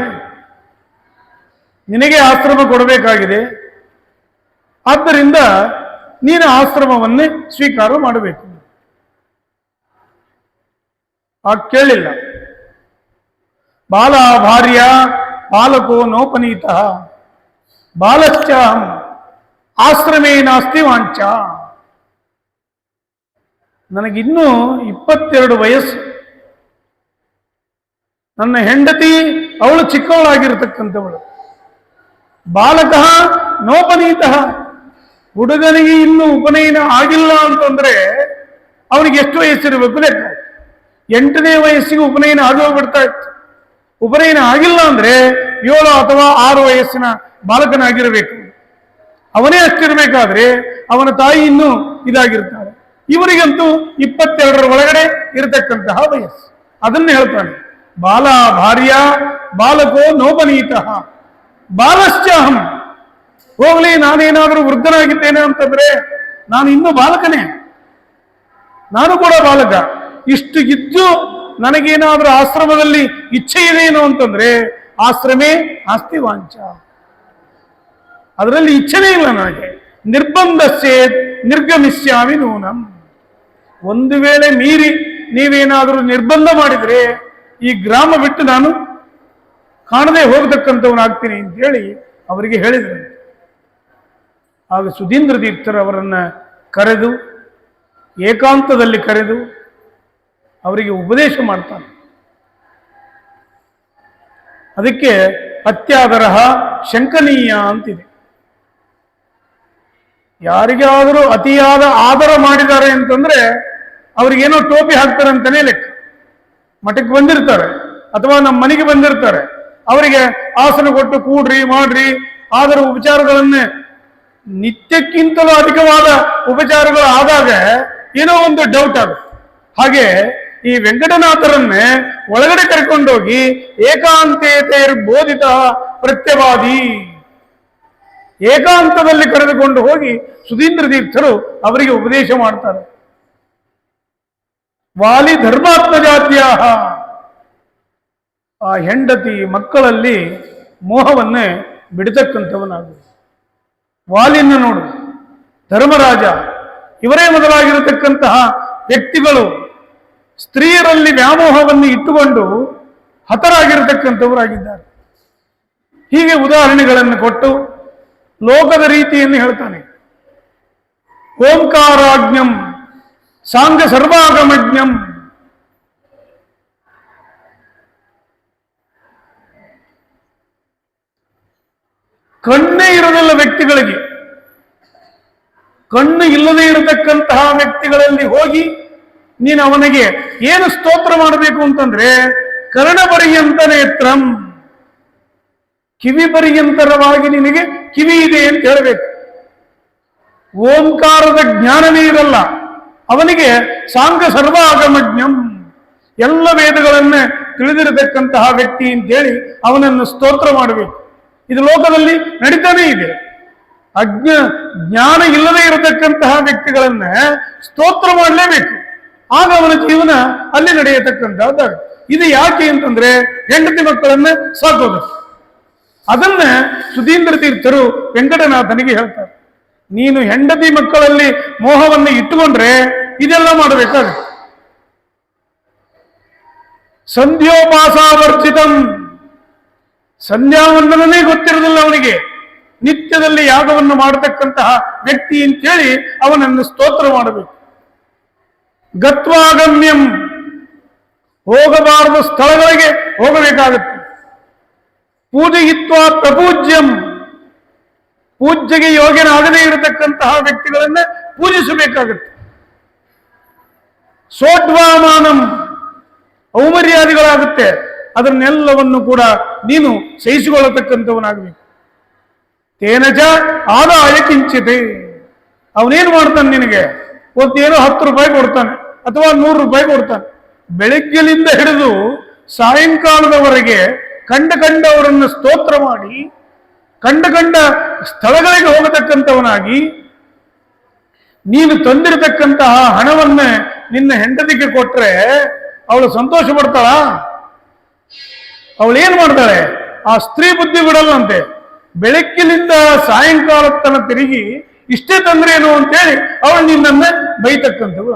ನಿನಗೆ ಆಶ್ರಮ ಕೊಡಬೇಕಾಗಿದೆ, ಆದ್ದರಿಂದ ನೀನು ಆಶ್ರಮವನ್ನೇ ಸ್ವೀಕಾರ ಮಾಡಬೇಕು. ಆಗ ಕೇಳಿಲ್ಲ. ಬಾಲ ಭಾರ್ಯ ಬಾಲಕೋ ನೋಪನೀತ ಬಾಲಶ್ಚಾಹಂ ಆಶ್ರಮೇ ನಾಸ್ತಿ ವಾಂಚ. ನನಗಿನ್ನೂ 22 ವಯಸ್ಸು. ನನ್ನ ಹೆಂಡತಿ ಅವಳು ಚಿಕ್ಕವಳಾಗಿರತಕ್ಕಂಥವಳು. ಬಾಲಕ ನೋಪನೀತ, ಹುಡುಗನಿಗೆ ಇನ್ನೂ ಉಪನಯನ ಆಗಿಲ್ಲ ಅಂತಂದ್ರೆ ಅವನಿಗೆ ಎಷ್ಟು ವಯಸ್ಸಿರಬೇಕು ಲೆಕ್ಕ. 8ನೇ ವಯಸ್ಸಿಗೆ ಉಪನಯನ ಆಗೋಗ್ಬಿಡ್ತಾ ಇತ್ತು. ಉಪನಯನ ಆಗಿಲ್ಲ ಅಂದ್ರೆ 7 ಅಥವಾ 6 ವಯಸ್ಸಿನ ಬಾಲಕನಾಗಿರಬೇಕು. ಅವನೇ ಅಷ್ಟಿರ್ಬೇಕಾದ್ರೆ ಅವನ ತಾಯಿ ಇನ್ನೂ ಇದಾಗಿರ್ತಾಳೆ. ಇವರಿಗಂತೂ 22ರ ಒಳಗಡೆ ಇರತಕ್ಕಂತಹ ವಯಸ್ಸು. ಅದನ್ನ ಹೇಳ್ತಾನೆ, ಬಾಲ ಭಾರ್ಯ ಬಾಲಕೋ ನೋಪನೀತ ಬಾಲಶ್ಚಾಹಂ. ಹೋಗ್ಲಿ, ನಾನೇನಾದರೂ ವೃದ್ಧನಾಗಿದ್ದೇನೆ ಅಂತಂದ್ರೆ ನಾನು ಇನ್ನೂ ಬಾಲಕನೇ, ನಾನು ಕೂಡ ಬಾಲಕ. ಇಷ್ಟು ಇದ್ದು ನನಗೇನಾದ್ರೂ ಆಶ್ರಮದಲ್ಲಿ ಇಚ್ಛೆ ಇದೆಯೇನು ಅಂತಂದ್ರೆ ಆಶ್ರಮೇ ಆಸ್ತಿ ವಾಂಚ, ಅದರಲ್ಲಿ ಇಚ್ಛೆನೇ ಇಲ್ಲ ನನಗೆ. ನಿರ್ಬಂಧಸ್ಸೇ ನಿರ್ಗಮಿಸ್ಯಾಮಿ ನೂನಂ. ಒಂದು ವೇಳೆ ಮೀರಿ ನೀವೇನಾದರೂ ನಿರ್ಬಂಧ ಮಾಡಿದ್ರೆ ಈ ಗ್ರಾಮ ಬಿಟ್ಟು ನಾನು ಕಾಣದೆ ಹೋಗತಕ್ಕಂಥವನಾಗ್ತೀನಿ ಅಂತೇಳಿ ಅವರಿಗೆ ಹೇಳಿದರು. ಆಗ ಸುಧೀಂದ್ರ ತೀರ್ಥರು ಅವರನ್ನ ಕರೆದು ಏಕಾಂತದಲ್ಲಿ ಕರೆದು ಅವರಿಗೆ ಉಪದೇಶ ಮಾಡ್ತಾನೆ. ಅದಕ್ಕೆ ಅತ್ಯಾದರಹ ಶಂಕನೀಯ ಅಂತಿದೆ. ಯಾರಿಗಾದರೂ ಅತಿಯಾದ ಆದರ ಮಾಡಿದ್ದಾರೆ ಅಂತಂದ್ರೆ ಅವ್ರಿಗೇನೋ ಟೋಪಿ ಹಾಕ್ತಾರೆ ಅಂತಾನೆ ಲೆಕ್ಕ. ಮಠಕ್ಕೆ ಬಂದಿರ್ತಾರೆ ಅಥವಾ ನಮ್ಮ ಮನೆಗೆ ಬಂದಿರ್ತಾರೆ, ಅವರಿಗೆ ಆಸನ ಕೊಟ್ಟು ಕೂಡ್ರಿ ಮಾಡ್ರಿ ಆದರ ಉಪಚಾರಗಳನ್ನೇ ನಿತ್ಯಕ್ಕಿಂತಲೂ ಅಧಿಕವಾದ ಉಪಚಾರಗಳು ಆದಾಗ ಏನೋ ಒಂದು ಡೌಟ್ ಆಗುತ್ತೆ. ಹಾಗೆ ಈ ವೆಂಕಟನಾಥರನ್ನೇ ಒಳಗಡೆ ಕರ್ಕೊಂಡೋಗಿ ಏಕಾಂತೇತೇರ್ ಬೋಧಿತ ಪ್ರತ್ಯವಾದಿ, ಏಕಾಂತದಲ್ಲಿ ಕರೆದುಕೊಂಡು ಹೋಗಿ ಸುಧೀಂದ್ರ ತೀರ್ಥರು ಅವರಿಗೆ ಉಪದೇಶ ಮಾಡ್ತಾರೆ. ವಾಲಿ ಧರ್ಮಾತ್ಮ ಜಾತಿಯ ಆ ಹೆಂಡತಿ ಮಕ್ಕಳಲ್ಲಿ ಮೋಹವನ್ನೇ ಬಿಡತಕ್ಕಂಥವನಾಗು. ವಾಲಿಯನ್ನು ನೋಡು, ಧರ್ಮರಾಜ, ಇವರೇ ಮೊದಲಾಗಿರತಕ್ಕಂತಹ ವ್ಯಕ್ತಿಗಳು ಸ್ತ್ರೀಯರಲ್ಲಿ ವ್ಯಾಮೋಹವನ್ನು ಇಟ್ಟುಕೊಂಡು ಹತರಾಗಿರತಕ್ಕಂಥವರಾಗಿದ್ದಾರೆ. ಹೀಗೆ ಉದಾಹರಣೆಗಳನ್ನು ಕೊಟ್ಟು ಲೋಕದ ರೀತಿಯನ್ನು ಹೇಳ್ತಾನೆ. ಓಂಕಾರಾಜ್ಞಂ ಸಾಂಗ ಸರ್ವಾಗಮಜ್ಞಂ, ಕಣ್ಣೇ ಇರೋದಿಲ್ಲ ವ್ಯಕ್ತಿಗಳಿಗೆ, ಕಣ್ಣು ಇಲ್ಲದೆ ಇರತಕ್ಕಂತಹ ವ್ಯಕ್ತಿಗಳಲ್ಲಿ ಹೋಗಿ ನೀನು ಅವನಿಗೆ ಏನು ಸ್ತೋತ್ರ ಮಾಡಬೇಕು ಅಂತಂದ್ರೆ ಕರ್ಣ ಪರ್ಯಂತ ನೇತ್ರಂ, ಕಿವಿ ಪರ್ಯಂತರವಾಗಿ ನಿನಗೆ ಕಿವಿ ಇದೆ ಅಂತ ಹೇಳಬೇಕು. ಓಂಕಾರದ ಜ್ಞಾನವೇ ಇರಲ್ಲ ಅವನಿಗೆ ಸಾಂಗ ಸರ್ವ ಆಗಮಜ್ಞಂ, ಎಲ್ಲ ವೇದಗಳನ್ನೇ ತಿಳಿದಿರತಕ್ಕಂತಹ ವ್ಯಕ್ತಿ ಅಂತೇಳಿ ಅವನನ್ನು ಸ್ತೋತ್ರ ಮಾಡಬೇಕು. ಇದು ಲೋಕದಲ್ಲಿ ನಡೀತಾನೇ ಇದೆ. ಜ್ಞಾನ ಇಲ್ಲದೆ ಇರತಕ್ಕಂತಹ ವ್ಯಕ್ತಿಗಳನ್ನ ಸ್ತೋತ್ರ ಮಾಡಲೇಬೇಕು, ಆಗ ಅವನ ಜೀವನ ಅಲ್ಲಿ ನಡೆಯತಕ್ಕಂಥದ್ದು. ಇದು ಯಾಕೆ ಅಂತಂದ್ರೆ ಹೆಂಡತಿ ಮಕ್ಕಳನ್ನ ಸಾಕೋದು. ಅದನ್ನ ಸುಧೀಂದ್ರ ತೀರ್ಥರು ವೆಂಕಟನಾಥನಿಗೆ ಹೇಳ್ತಾರೆ. ನೀನು ಹೆಂಡತಿ ಮಕ್ಕಳಲ್ಲಿ ಮೋಹವನ್ನು ಇಟ್ಟುಕೊಂಡ್ರೆ ಇದೆಲ್ಲ ಮಾಡಬೇಕಾಗುತ್ತೆ. ಸಂಧ್ಯೋಪಾಸಾವರ್ಜಿತಂ, ಸಂಧ್ಯಾವಂದನೇ ಗೊತ್ತಿರೋದಿಲ್ಲ ಅವನಿಗೆ, ನಿತ್ಯದಲ್ಲಿ ಯಾಗವನ್ನು ಮಾಡತಕ್ಕಂತಹ ವ್ಯಕ್ತಿ ಅಂತೇಳಿ ಅವನನ್ನು ಸ್ತೋತ್ರ ಮಾಡಬೇಕು. ಗತ್ವಾಗಮ್ಯಂ, ಹೋಗಬಾರದ ಸ್ಥಳಗಳಿಗೆ ಹೋಗಬೇಕಾಗುತ್ತೆ. ಪೂಜಯಿತ್ವ ಪ್ರಪೂಜ್ಯಂ, ಪೂಜ್ಯಗೆ ಯೋಗ್ಯನಾಗದೇ ಇರತಕ್ಕಂತಹ ವ್ಯಕ್ತಿಗಳನ್ನ ಪೂಜಿಸಬೇಕಾಗುತ್ತೆ. ಸೋಡ್ವಾಮಾನಂ, ಔಮರ್ಯಾದಿಗಳಾಗುತ್ತೆ, ಅದನ್ನೆಲ್ಲವನ್ನು ಕೂಡ ನೀನು ಸಹಿಸಿಕೊಳ್ಳತಕ್ಕಂಥವನಾಗಬೇಕು. ತೇನಜ ಆದಾಯ ಕಿಂಚಿತೆ, ಅವನೇನು ಮಾಡ್ತಾನೆ ನಿನಗೆ, ಒಂದೇನೋ 10 ರೂಪಾಯಿ ಕೊಡ್ತಾನೆ ಅಥವಾ 100 ರೂಪಾಯಿ ಕೊಡ್ತಾನೆ. ಬೆಳಗ್ಗೆಲಿಂದ ಹಿಡಿದು ಸಾಯಂಕಾಲದವರೆಗೆ ಕಂಡವರನ್ನು ಸ್ತೋತ್ರ ಮಾಡಿ ಕಂಡ ಸ್ಥಳಗಳಿಗೆ ಹೋಗತಕ್ಕಂಥವನಾಗಿ ನೀನು ತಂದಿರತಕ್ಕಂತಹ ಹಣವನ್ನ ನಿನ್ನ ಹೆಂಡತಿಗೆ ಕೊಟ್ರೆ ಅವಳು ಸಂತೋಷ ಪಡ್ತಾಳ? ಅವಳು ಏನ್ ಮಾಡ್ತಾಳೆ? ಆ ಸ್ತ್ರೀ ಬುದ್ಧಿ ಬಿಡಲ್ಲಂತೆ. ಬೆಳಗ್ಗಿನಿಂದ ಸಾಯಂಕಾಲ ತನ ತಿರುಗಿ ಇಷ್ಟೇ ತಂದ್ರೇನು ಅಂತೇಳಿ ಅವಳು ನಿನ್ನನ್ನ ಬೈತಕ್ಕಂಥವಳು.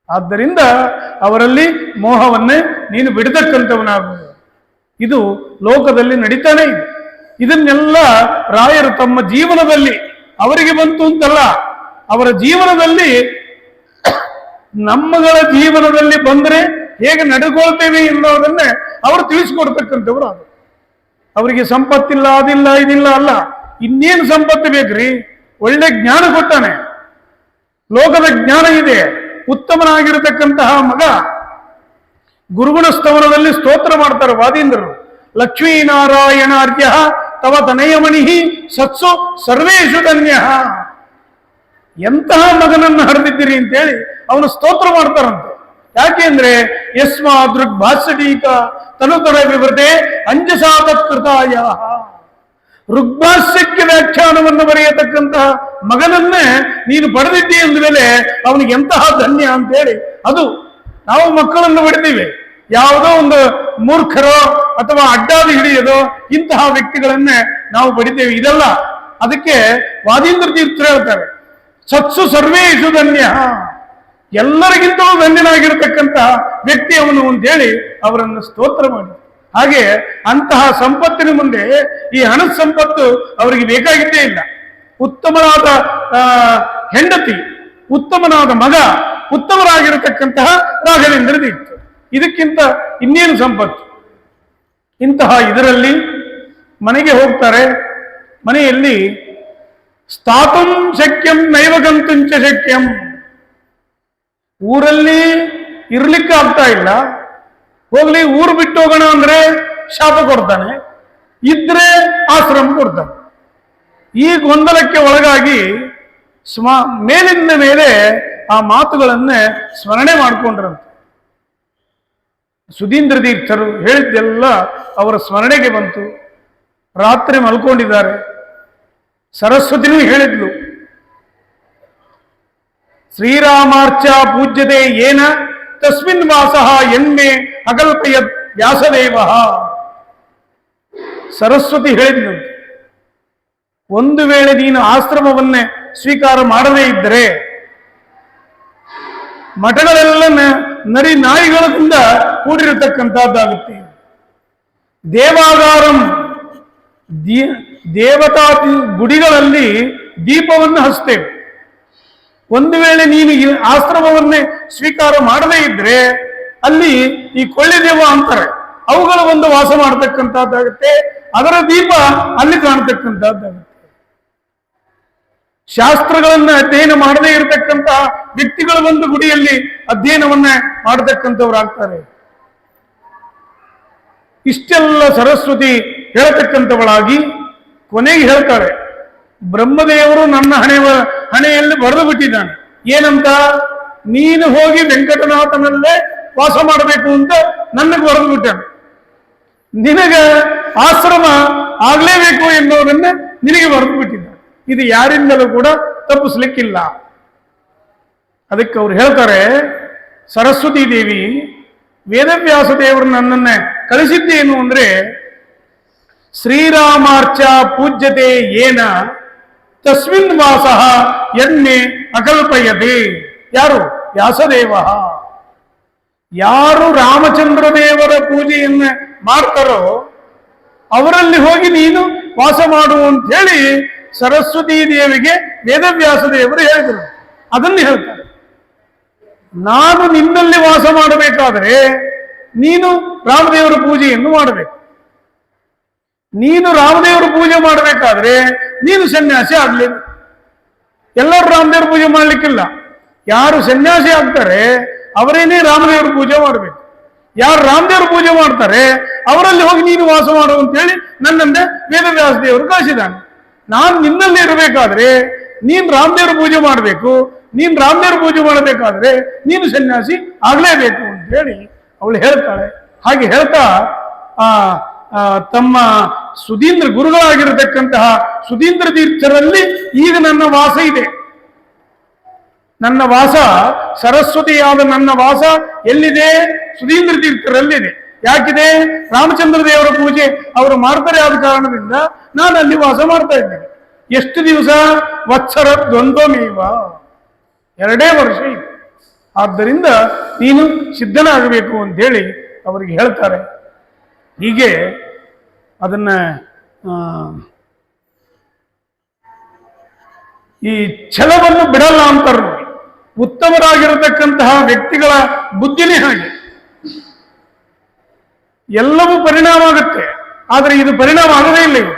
ಆದ್ದರಿಂದ ಅವರಲ್ಲಿ ಮೋಹವನ್ನೇ ನೀನು ಬಿಡತಕ್ಕಂಥವನಾಗುವುದು. ಇದು ಲೋಕದಲ್ಲಿ ನಡೀತಾನೆ ಇದೆ. ಇದನ್ನೆಲ್ಲ ರಾಯರು ತಮ್ಮ ಜೀವನದಲ್ಲಿ, ಅವರಿಗೆ ಬಂತು ಅಂತಲ್ಲ, ಅವರ ಜೀವನದಲ್ಲಿ, ನಮ್ಮಗಳ ಜೀವನದಲ್ಲಿ ಬಂದರೆ ಹೇಗೆ ನಡೆದುಕೊಳ್ತೇವೆ ಎನ್ನುವುದನ್ನೇ ಅವರು ತಿಳಿಸಿಕೊಡ್ತಕ್ಕಂಥವ್ರು. ಅದು ಅವರಿಗೆ ಸಂಪತ್ತಿಲ್ಲ, ಅದಿಲ್ಲ, ಇದಿಲ್ಲ ಅಲ್ಲ, ಇನ್ನೇನು ಸಂಪತ್ತು ಬೇಕ್ರಿ? ಒಳ್ಳೆ ಜ್ಞಾನ ಕೊಟ್ಟಾನೆ, ಲೋಕದ ಜ್ಞಾನ ಇದೆ. ಉತ್ತಮನಾಗಿರತಕ್ಕಂತಹ ಮಗ ಗುರುಗುಣ ಸ್ತವನದಲ್ಲಿ ಸ್ತೋತ್ರ ಮಾಡ್ತಾರೆ ವಾದೀಂದ್ರರು. ಲಕ್ಷ್ಮೀನಾರಾಯಣಾರ್ಯ ತವ ತನಯಮಣಿ ಸತ್ಸು ಸರ್ವೇಶು ಧನ್ಯ. ಎಂತಹ ಮಗನನ್ನು ಹರಿದಿದ್ದೀರಿ ಅಂತೇಳಿ ಅವನು ಸ್ತೋತ್ರ ಮಾಡ್ತಾರಂತೆ. ಯಾಕೆಂದ್ರೆ ಯಸ್ಮಾದೃಗ್ ಭಾಷ್ಯಟೀಕ ತನುತರ ವಿವೃತೆ ಅಂಜಸಾ ತತ್ಕೃತಾಯ, ಋಗ್ಭಾಷ್ಯಕ್ಕೆ ವ್ಯಾಖ್ಯಾನವನ್ನು ಬರೆಯತಕ್ಕಂತಹ ಮಗನನ್ನೇ ನೀನು ಪಡೆದಿದ್ದಿ ಅಂದ ಮೇಲೆ ಅವನಿಗೆ ಎಂತಹ ಧನ್ಯ ಅಂತೇಳಿ. ಅದು ನಾವು ಮಕ್ಕಳನ್ನು ಪಡೆದಿವೆ, ಯಾವುದೋ ಒಂದು ಮೂರ್ಖರೋ ಅಥವಾ ಅಡ್ಡಾದಿ ಹಿಡಿಯೋದೋ ಇಂತಹ ವ್ಯಕ್ತಿಗಳನ್ನೇ ನಾವು ಪಡಿತೇವೆ. ಇದಲ್ಲ, ಅದಕ್ಕೆ ವಾದೀಂದ್ರ ತೀರ್ಥರು ಹೇಳ್ತಾರೆ ಸತ್ಸು ಸರ್ವೇಶು ಧನ್ಯ, ಎಲ್ಲರಿಗಿಂತಲೂ ಧನ್ಯನಾಗಿರತಕ್ಕಂತಹ ವ್ಯಕ್ತಿ ಅವನು ಅಂತೇಳಿ ಅವರನ್ನು ಸ್ತೋತ್ರ ಮಾಡಿ. ಹಾಗೆ ಅಂತಹ ಸಂಪತ್ತಿನ ಮುಂದೆ ಈ ಹಣದ ಸಂಪತ್ತು ಅವರಿಗೆ ಬೇಕಾಗಿದ್ದೇ ಇಲ್ಲ. ಉತ್ತಮನಾದ ಹೆಂಡತಿ, ಉತ್ತಮನಾದ ಮಗ, ಉತ್ತಮರಾಗಿರತಕ್ಕಂತಹ ರಾಘವೇಂದ್ರ ತೀರ್ಥ, ಇದಕ್ಕಿಂತ ಇನ್ನೇನು ಸಂಪತ್ತು? ಇಂತಹ ಇದರಲ್ಲಿ ಮನೆಗೆ ಹೋಗ್ತಾರೆ. ಮನೆಯಲ್ಲಿ ಸ್ಥಾತುಂ ಶಕ್ಯಂ ನೈವ ಗಂತುಂಚ ಶಕ್ಯಂ, ಊರಲ್ಲಿ ಇರ್ಲಿಕ್ಕೆ ಆಗ್ತಾ ಇಲ್ಲ, ಹೋಗ್ಲಿ ಊರು ಬಿಟ್ಟು ಹೋಗೋಣ ಅಂದ್ರೆ ಶಾಪ ಕೊಡ್ತಾನೆ, ಇದ್ರೆ ಆಶ್ರಮ ಕೊಡ್ತಾನೆ. ಈ ಗೊಂದಲಕ್ಕೆ ಒಳಗಾಗಿ ಮೇಲಿಂದ ಮೇಲೆ ಆ ಮಾತುಗಳನ್ನೇ ಸ್ಮರಣೆ ಮಾಡಿಕೊಂಡ್ರಂತೆ. ಸುಧೀಂದ್ರ ತೀರ್ಥರು ಹೇಳಿದ್ದೆಲ್ಲ ಅವರ ಸ್ಮರಣೆಗೆ ಬಂತು. ರಾತ್ರಿ ಮಲ್ಕೊಂಡಿದ್ದಾರೆ, ಸರಸ್ವತಿನೂ ಹೇಳಿದ್ಲು, ಶ್ರೀರಾಮಾರ್ಚ ಪೂಜ್ಯತೆ ಏನ ತಸ್ಮಿನ್ ವಾಸಃ ಎನ್ಮೆ ಅಕಲ್ಪಯತ್ ವ್ಯಾಸದೇವ. ಸರಸ್ವತಿ ಹೇಳಿದ್ಲು, ಒಂದು ವೇಳೆ ನೀನು ಆಶ್ರಮವನ್ನೇ ಸ್ವೀಕಾರ ಮಾಡದೇ ಇದ್ದರೆ ಮಠಗಳೆಲ್ಲ ನರಿ ನಾಯಿಗಳಿಂದ ಕೂಡಿರತಕ್ಕಂಥದ್ದಾಗುತ್ತೆ. ದೇವಾಗಾರಂ ದೇವತಾ ಗುಡಿಗಳಲ್ಲಿ ದೀಪವನ್ನು ಹಚ್ತೇವೆ. ಒಂದು ವೇಳೆ ನೀನು ಈ ಆಶ್ರಮವನ್ನೇ ಸ್ವೀಕಾರ ಮಾಡದೇ ಇದ್ರೆ ಅಲ್ಲಿ ಈ ಕೊಳ್ಳಿದೇವ ಅಂತಾರೆ, ಅವುಗಳು ಒಂದು ವಾಸ ಮಾಡತಕ್ಕಂಥದ್ದಾಗುತ್ತೆ. ಅದರ ದೀಪ ಅಲ್ಲಿ ಕಾಣತಕ್ಕಂಥದ್ದಾಗುತ್ತೆ. ಶಾಸ್ತ್ರಗಳನ್ನ ಅಧ್ಯಯನ ಮಾಡದೇ ಇರತಕ್ಕಂತಹ ವ್ಯಕ್ತಿಗಳು ಒಂದು ಗುಡಿಯಲ್ಲಿ ಅಧ್ಯಯನವನ್ನ ಮಾಡತಕ್ಕಂಥವ್ರಾಗ್ತಾರೆ. ಇಷ್ಟೆಲ್ಲ ಸರಸ್ವತಿ ಹೇಳತಕ್ಕಂಥವಳಾಗಿ ಕೊನೆಗೆ ಹೇಳ್ತಾರೆ, ಬ್ರಹ್ಮದೇವರು ನನ್ನ ಹಣೆಯಲ್ಲಿ ಬರೆದು ಬಿಟ್ಟಿದ್ದಾನೆ. ಏನಂತ? ನೀನು ಹೋಗಿ ವೆಂಕಟನಾಥನಲ್ಲೇ ವಾಸ ಮಾಡಬೇಕು ಅಂತ ನನಗೆ ಬರೆದು ಬಿಟ್ಟಾನೆ. ನಿನಗ ಆಶ್ರಮ ಆಗ್ಲೇಬೇಕು ಎನ್ನುವುದನ್ನ ನಿನಗೆ ಬರೆದು ಬಿಟ್ಟಿದ್ದಾನೆ. ಇದು ಯಾರಿಂದಲೂ ಕೂಡ ತಪ್ಪಿಸ್ಲಿಕ್ಕಿಲ್ಲ. ಅದಕ್ಕೆ ಅವ್ರು ಹೇಳ್ತಾರೆ, ಸರಸ್ವತಿ ದೇವಿ, ವೇದವ್ಯಾಸ ದೇವರು ನನ್ನನ್ನ ಕಳಿಸಿದ್ದೇನು ಅಂದ್ರೆ, ಶ್ರೀರಾಮಾರ್ಚ ಪೂಜ್ಯತೆ ಏನ ತಸ್ಮಿನ್ ವಾಸಃ ಎನ್ನೆ ಅಕಲ್ಪಯತೆ. ಯಾರು? ವ್ಯಾಸದೇವ. ಯಾರು ರಾಮಚಂದ್ರ ದೇವರ ಪೂಜೆಯನ್ನ ಮಾಡ್ತಾರೋ ಅವರಲ್ಲಿ ಹೋಗಿ ನೀನು ವಾಸ ಮಾಡು ಅಂತ ಹೇಳಿ ಸರಸ್ವತಿ ದೇವಿಗೆ ವೇದವ್ಯಾಸ ದೇವರು ಹೇಳಿದರು. ಅದನ್ನು ಹೇಳ್ತಾರೆ, ನಾನು ನಿನ್ನಲ್ಲಿ ವಾಸ ಮಾಡಬೇಕಾದರೆ ನೀನು ರಾಮದೇವರ ಪೂಜೆಯನ್ನು ಮಾಡಬೇಕು. ನೀನು ರಾಮದೇವರ ಪೂಜೆ ಮಾಡಬೇಕಾದ್ರೆ ನೀನು ಸನ್ಯಾಸಿ ಆಗ್ಲಿಲ್ಲ. ಎಲ್ಲರೂ ರಾಮದೇವರ ಪೂಜೆ ಮಾಡ್ಲಿಕ್ಕಿಲ್ಲ. ಯಾರು ಸನ್ಯಾಸಿ ಆಗ್ತಾರೆ ಅವರೇನೇ ರಾಮದೇವರ ಪೂಜೆ ಮಾಡಬೇಕು. ಯಾರು ರಾಮದೇವರ ಪೂಜೆ ಮಾಡ್ತಾರೆ ಅವರಲ್ಲಿ ಹೋಗಿ ನೀನು ವಾಸ ಮಾಡು ಅಂತ ಹೇಳಿ ನನ್ನಂದೆ ವೇದವ್ಯಾಸ ದೇವರು ಕಳಿಸಿದ್ದಾನೆ. ನಾನು ನಿನ್ನಲ್ಲಿ ಇರಬೇಕಾದ್ರೆ ನೀನು ರಾಮದೇವರ ಪೂಜೆ ಮಾಡಬೇಕು. ನೀನು ರಾಮದೇವರ ಪೂಜೆ ಮಾಡಬೇಕಾದ್ರೆ ನೀನು ಸನ್ಯಾಸಿ ಆಗ್ಲೇಬೇಕು ಅಂತ ಹೇಳಿ ಅವಳು ಹೇಳ್ತಾಳೆ. ಹಾಗೆ ಹೇಳ್ತಾ ತಮ್ಮ ಸುಧೀಂದ್ರ ಗುರುಗಳಾಗಿರತಕ್ಕಂತಹ ಸುಧೀಂದ್ರ ತೀರ್ಥರಲ್ಲಿ ಈಗ ನನ್ನ ವಾಸ ಇದೆ. ನನ್ನ ವಾಸ ಸರಸ್ವತಿಯಾದ ನನ್ನ ವಾಸ ಎಲ್ಲಿದೆ? ಸುಧೀಂದ್ರ ತೀರ್ಥರಲ್ಲಿದೆ. ಯಾಕಿದೆ? ರಾಮಚಂದ್ರ ದೇವರ ಪೂಜೆ ಅವರು ಮಾಡ್ತಾರೆ. ಆದ ಕಾರಣದಿಂದ ನಾನು ಅಲ್ಲಿ ವಾಸ ಮಾಡ್ತಾ ಇದ್ದೇನೆ. ಎಷ್ಟು ದಿವಸ? ವತ್ಸರ ದ್ವಂದ್ವಮೇವ, 2 ವರ್ಷ ಇದೆ. ಆದ್ದರಿಂದ ನೀನು ಸಿದ್ಧನಾಗಬೇಕು ಅಂತ ಹೇಳಿ ಅವರಿಗೆ ಹೇಳ್ತಾರೆ. ಹೀಗೆ ಅದನ್ನ ಈ ಛಲವನ್ನು ಬಿಡಲ್ಲ ಅಂತಾರೆ. ಉತ್ತಮರಾಗಿರತಕ್ಕಂತಹ ವ್ಯಕ್ತಿಗಳ ಬುದ್ಧಿನೇ ಹಾಗೆ. ಎಲ್ಲವೂ ಪರಿಣಾಮ ಆಗುತ್ತೆ, ಆದರೆ ಇದು ಪರಿಣಾಮ ಆಗದೇ ಇಲ್ಲ. ಇವು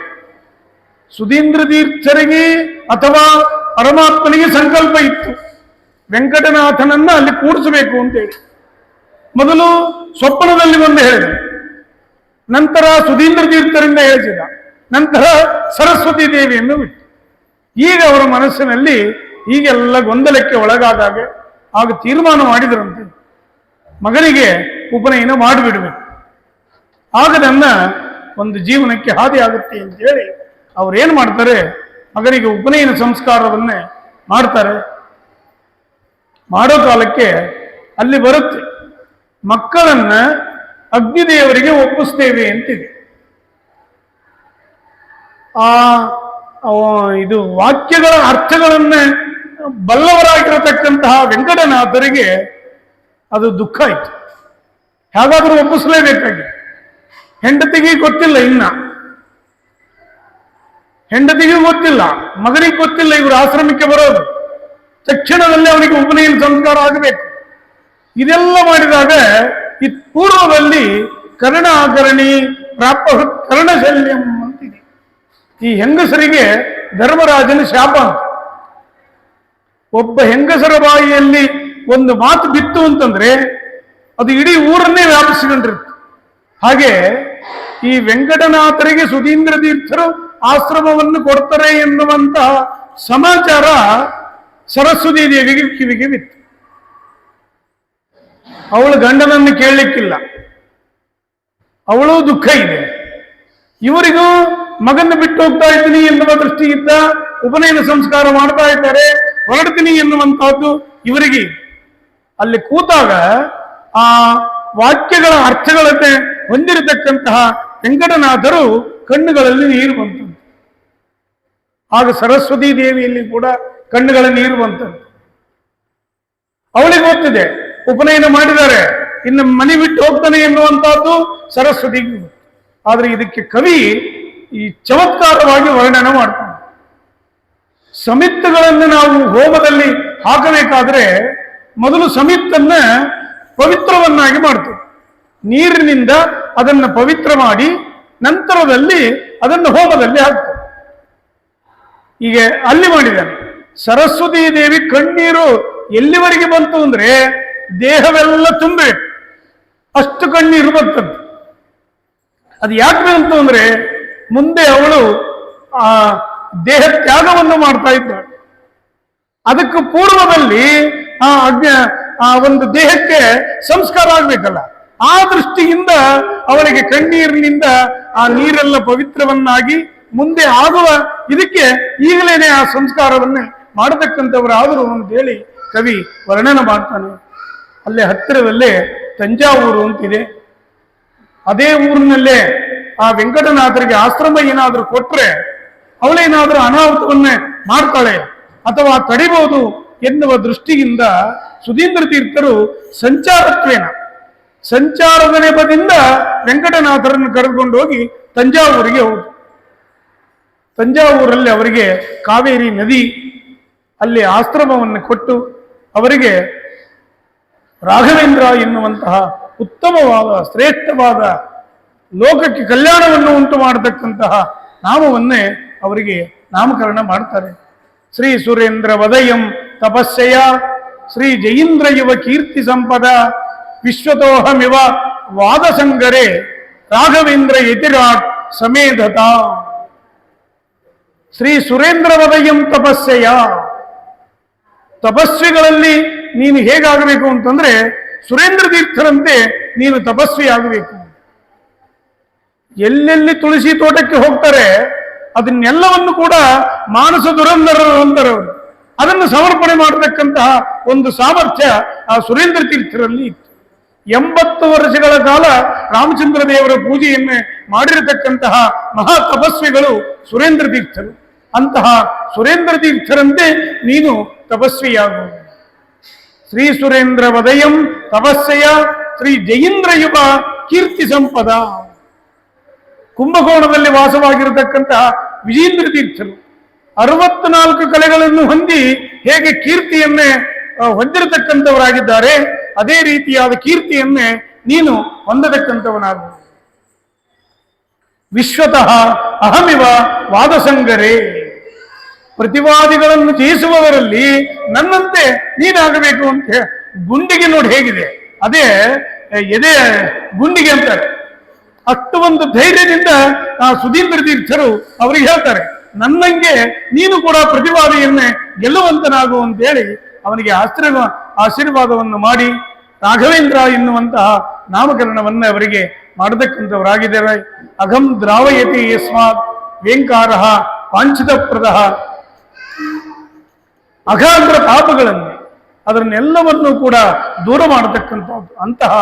ಸುಧೀಂದ್ರ ತೀರ್ಥರಿಗೆ ಅಥವಾ ಪರಮಾತ್ಮನಿಗೆ ಸಂಕಲ್ಪ ಇತ್ತು ವೆಂಕಟನಾಥನನ್ನ ಅಲ್ಲಿ ಕೂಡಿಸಬೇಕು ಅಂತೇಳಿ. ಮೊದಲು ಸ್ವಪ್ನದಲ್ಲಿ ಒಂದು ಹೇಳಿದ, ನಂತರ ಸುಧೀಂದ್ರ ತೀರ್ಥರಿಂದ ಹೇಳಿಸಿದ, ನಂತರ ಸರಸ್ವತಿ ದೇವಿಯನ್ನು ಬಿಟ್ಟು. ಈಗ ಅವರ ಮನಸ್ಸಿನಲ್ಲಿ ಹೀಗೆಲ್ಲ ಗೊಂದಲಕ್ಕೆ ಒಳಗಾದಾಗ ಆಗ ತೀರ್ಮಾನ ಮಾಡಿದರಂತೆ, ಮಗನಿಗೆ ಉಪನಯನ ಮಾಡಿಬಿಡಬೇಕು, ಆಗ ನನ್ನ ಒಂದು ಜೀವನಕ್ಕೆ ಹಾದಿ ಆಗುತ್ತೆ ಅಂತ ಹೇಳಿ ಅವ್ರೇನು ಮಾಡ್ತಾರೆ, ಮಗನಿಗೆ ಉಪನಯನ ಸಂಸ್ಕಾರವನ್ನೇ ಮಾಡ್ತಾರೆ. ಮಾಡೋ ಕಾಲಕ್ಕೆ ಅಲ್ಲಿ ಬರುತ್ತೆ, ಮಕ್ಕಳನ್ನ ಅಗ್ನಿದೇವರಿಗೆ ಒಪ್ಪಿಸ್ತೇವೆ ಅಂತಿದೆ. ಇದು ವಾಕ್ಯಗಳ ಅರ್ಥಗಳನ್ನ ಬಲ್ಲವರಾಗಿರತಕ್ಕಂತಹ ವೆಂಕಟನಾಥರಿಗೆ ಅದು ದುಃಖ ಆಯ್ತು. ಹೇಗಾದ್ರೂ ಒಪ್ಪಿಸಲೇಬೇಕಾಗಿ. ಹೆಂಡತಿಗೆ ಗೊತ್ತಿಲ್ಲ, ಇನ್ನ ಹೆಂಡತಿಗೂ ಗೊತ್ತಿಲ್ಲ, ಮಗನಿಗೆ ಗೊತ್ತಿಲ್ಲ ಇವರು ಆಶ್ರಮಕ್ಕೆ ಬರೋದು. ತಕ್ಷಣದಲ್ಲೇ ಅವನಿಗೆ ಉಪನಯನ ಸಂಸ್ಕಾರ ಆಗಬೇಕು. ಇದೆಲ್ಲ ಮಾಡಿದಾಗ ಈ ಪೂರ್ವದಲ್ಲಿ ಕರ್ಣಾಕರಣಿ ಪ್ರಾಪ ಕರ್ಣಶಲ್ಯಂ ಅಂತಿದೆ. ಈ ಹೆಂಗಸರಿಗೆ ಧರ್ಮರಾಜನ ಶಾಪ ಅಂತ. ಒಬ್ಬ ಹೆಂಗಸರ ಬಾಯಿಯಲ್ಲಿ ಒಂದು ಮಾತು ಬಿತ್ತು ಅಂತಂದ್ರೆ ಅದು ಇಡೀ ಊರನ್ನೇ ವ್ಯಾಪಿಸಿಕೊಂಡಿರುತ್ತೆ. ಹಾಗೆ ಈ ವೆಂಕಟನಾಥರಿಗೆ ಸುಧೀಂದ್ರ ತೀರ್ಥರು ಆಶ್ರಮವನ್ನು ಕೊಡ್ತಾರೆ ಎನ್ನುವಂತಹ ಸಮಾಚಾರ ಸರಸ್ವತಿ ದೇವಿಗೆ ಕಿವಿಗೆ ಬಿತ್ತು. ಅವಳು ಗಂಡನನ್ನು ಕೇಳಲಿಕ್ಕಿಲ್ಲ, ಅವಳು ದುಃಖ ಇದೆ. ಇವರಿಗೂ ಮಗನ ಬಿಟ್ಟು ಹೋಗ್ತಾ ಇದ್ದೀನಿ ಎನ್ನುವ ದೃಷ್ಟಿಯಿಂದ ಉಪನಯನ ಸಂಸ್ಕಾರ ಮಾಡ್ತಾ ಇದ್ದಾರೆ, ಹೊರಡ್ತೀನಿ ಎನ್ನುವಂತಹದ್ದು ಇವರಿಗೆ. ಅಲ್ಲಿ ಕೂತಾಗ ಆ ವಾಕ್ಯಗಳ ಅರ್ಥಗಳನ್ನೇ ಹೊಂದಿರತಕ್ಕಂತಹ ವೆಂಕಟನಾಥರು ಕಣ್ಣುಗಳಲ್ಲಿ ನೀರು ಬಂತು. ಆಗ ಸರಸ್ವತೀ ದೇವಿಯಲ್ಲಿ ಕೂಡ ಕಣ್ಣುಗಳ ನೀರು ಬಂತದ್ದು. ಅವಳಿಗೆ ಗೊತ್ತಿದೆ ಉಪನಯನ ಮಾಡಿದ್ದಾರೆ, ಇನ್ನು ಮನೆ ಬಿಟ್ಟು ಹೋಗ್ತಾನೆ ಎನ್ನುವಂತಹದ್ದು ಸರಸ್ವತಿಗೂ. ಆದ್ರೆ ಇದಕ್ಕೆ ಕವಿ ಈ ಚಮತ್ಕಾರವಾಗಿ ವರ್ಣನೆ ಮಾಡ್ತಾನೆ. ಸಮಿತ್ತುಗಳನ್ನು ನಾವು ಹೋಮದಲ್ಲಿ ಹಾಕಬೇಕಾದ್ರೆ ಮೊದಲು ಸಮಿತ್ತನ್ನ ಪವಿತ್ರವನ್ನಾಗಿ ಮಾಡ್ತೇವೆ. ನೀರಿನಿಂದ ಅದನ್ನು ಪವಿತ್ರ ಮಾಡಿ ನಂತರದಲ್ಲಿ ಅದನ್ನು ಹೋಮದಲ್ಲಿ ಹಾಕ್ತೇವೆ. ಈಗ ಅಲ್ಲಿ ಮಾಡಿದ್ದಾನೆ. ಸರಸ್ವತೀ ದೇವಿ ಕಣ್ಣೀರು ಎಲ್ಲಿವರೆಗೆ ಬಂತು ಅಂದ್ರೆ ದೇಹವೆಲ್ಲ ತುಂಬೆ ಅಷ್ಟು ಕಣ್ಣೀರು ಬರ್ತದ್ದು. ಅದು ಯಾಕೆ ಬಂತು ಅಂದ್ರೆ ಮುಂದೆ ಅವಳು ಆ ದೇಹ ತ್ಯಾಗವನ್ನು ಮಾಡ್ತಾ ಇದ್ದಾಳೆ. ಅದಕ್ಕೆ ಪೂರ್ವದಲ್ಲಿ ಆ ಒಂದು ದೇಹಕ್ಕೆ ಸಂಸ್ಕಾರ ಆಗ್ಬೇಕಲ್ಲ, ಆ ದೃಷ್ಟಿಯಿಂದ ಅವಳಿಗೆ ಕಣ್ಣೀರಿನಿಂದ ಆ ನೀರೆಲ್ಲ ಪವಿತ್ರವನ್ನಾಗಿ ಮುಂದೆ ಆಗುವ ಇದಕ್ಕೆ ಈಗಲೇನೆ ಆ ಸಂಸ್ಕಾರವನ್ನೇ ಮಾಡತಕ್ಕಂಥವರಾದರು ಅಂತ ಹೇಳಿ ಕವಿ ವರ್ಣನೆ ಮಾಡ್ತಾನೆ. ಅಲ್ಲೇ ಹತ್ತಿರದಲ್ಲೇ ತಂಜಾವೂರು ಅಂತಿದೆ. ಅದೇ ಊರಿನಲ್ಲೇ ಆ ವೆಂಕಟನಾಥರಿಗೆ ಆಶ್ರಮ ಏನಾದರೂ ಕೊಟ್ರೆ ಅವಳೇನಾದ್ರೂ ಅನಾಹುತವನ್ನೇ ಮಾಡ್ತಾಳೆ ಅಥವಾ ತಡಿಬಹುದು ಎನ್ನುವ ದೃಷ್ಟಿಯಿಂದ ಸುಧೀಂದ್ರ ತೀರ್ಥರು ಸಂಚಾರದ ನೆಪದಿಂದ ವೆಂಕಟನಾಥರನ್ನು ಕರೆದುಕೊಂಡು ಹೋಗಿ ತಂಜಾವೂರಿಗೆ ಹೋದರು. ತಂಜಾವೂರಲ್ಲಿ ಅವರಿಗೆ ಕಾವೇರಿ ನದಿ ಅಲ್ಲಿ ಆಶ್ರಮವನ್ನು ಕೊಟ್ಟು ಅವರಿಗೆ ರಾಘವೇಂದ್ರ ಎನ್ನುವಂತಹ ಉತ್ತಮವಾದ ಶ್ರೇಷ್ಠವಾದ ಲೋಕಕ್ಕೆ ಕಲ್ಯಾಣವನ್ನು ಉಂಟು ಮಾಡತಕ್ಕಂತಹ ನಾಮವನ್ನೇ ಅವರಿಗೆ ನಾಮಕರಣ ಮಾಡ್ತಾರೆ. ಶ್ರೀ ಸುರೇಂದ್ರ ವದಯಂ ತಪಸ್ಸೆಯ ಶ್ರೀ ಜಯೀಂದ್ರ ಯುವ ಕೀರ್ತಿ ಸಂಪದ ವಿಶ್ವತೋಹಮಿವ ವಾದಸಂಗರೆ ರಾಘವೇಂದ್ರ ಯತಿರಾಟ್ ಸಮೇಧತ. ಶ್ರೀ ಸುರೇಂದ್ರ ವದಯಂ ತಪಸ್ಸೆಯ, ತಪಸ್ವಿಗಳಲ್ಲಿ ನೀನು ಹೇಗಾಗಬೇಕು ಅಂತಂದ್ರೆ ಸುರೇಂದ್ರ ತೀರ್ಥರಂತೆ ನೀನು ತಪಸ್ವಿ ಆಗಬೇಕು. ಎಲ್ಲೆಲ್ಲಿ ತುಳಸಿ ತೋಟಕ್ಕೆ ಹೋಗ್ತಾರೆ ಅದನ್ನೆಲ್ಲವನ್ನು ಕೂಡ ಮಾನಸ ದುರಂಧರರು ಅಂತಾರೆ. ಅದನ್ನು ಸಮರ್ಪಣೆ ಮಾಡತಕ್ಕಂತಹ ಒಂದು ಸಾಮರ್ಥ್ಯ ಆ ಸುರೇಂದ್ರ ತೀರ್ಥರಲ್ಲಿ ಇತ್ತು. 80 ವರ್ಷಗಳ ಕಾಲ ರಾಮಚಂದ್ರ ದೇವರ ಪೂಜೆಯನ್ನೇ ಮಾಡಿರತಕ್ಕಂತಹ ಮಹಾ ತಪಸ್ವಿಗಳು ಸುರೇಂದ್ರ ತೀರ್ಥರು. ಅಂತಹ ಸುರೇಂದ್ರ ತೀರ್ಥರಂತೆ ನೀನು ತಪಸ್ವಿಯಾಗು. ಶ್ರೀ ಸುರೇಂದ್ರ ವದಯಂ ತಪಸ್ಸೆಯ ಶ್ರೀ ಜಯೀಂದ್ರ ಯುವ ಕೀರ್ತಿ ಸಂಪದ. ಕುಂಭಕೋಣದಲ್ಲಿ ವಾಸವಾಗಿರತಕ್ಕಂತಹ ವಿಜೇಂದ್ರ ತೀರ್ಥರು 64 ಕಲೆಗಳನ್ನು ಹೊಂದಿ ಹೇಗೆ ಕೀರ್ತಿಯನ್ನೇ ಹೊಂದಿರತಕ್ಕಂಥವರಾಗಿದ್ದಾರೆ, ಅದೇ ರೀತಿಯಾದ ಕೀರ್ತಿಯನ್ನೇ ನೀನು ಹೊಂದತಕ್ಕಂಥವನಾಗು. ವಿಶ್ವತಃ ಅಹಮಿವ ವಾದಸಂಗರೇ, ಪ್ರತಿವಾದಿಗಳನ್ನು ಜಯಿಸುವವರಲ್ಲಿ ನನ್ನಂತೆ ನೀನಾಗಬೇಕು ಅಂತ. ಗುಂಡಿಗೆ ನೋಡಿ ಹೇಗಿದೆ, ಅದೇ ಎದೆ ಗುಂಡಿಗೆ ಅಂತಾರೆ. ಅಷ್ಟು ಒಂದು ಧೈರ್ಯದಿಂದ ಆ ಸುಧೀಂದ್ರ ತೀರ್ಥರು ಅವರಿಗೆ ಹೇಳ್ತಾರೆ, ನನ್ನಂಗೆ ನೀನು ಕೂಡ ಪ್ರತಿವಾದಿಯನ್ನೇ ಗೆಲ್ಲುವಂತನಾಗು ಅಂತೇಳಿ ಅವನಿಗೆ ಆಶೀರ್ವಾದವನ್ನು ಮಾಡಿ ರಾಘವೇಂದ್ರ ಎನ್ನುವಂತಹ ನಾಮಕರಣವನ್ನ ಅವರಿಗೆ ಮಾಡತಕ್ಕಂಥವರಾಗಿದ್ದಾರೆ. ಅಘಂ ದ್ರಾವಯತಿ ಯಸ್ಮಾತ್ ವೇಂಕಾರ ವಾಂಛಿತ ಪ್ರದ. ಅಗಾಧ್ರ ಪಾಪಗಳನ್ನು ಅದನ್ನೆಲ್ಲವನ್ನೂ ಕೂಡ ದೂರ ಮಾಡತಕ್ಕಂಥದ್ದು ಅಂತಹ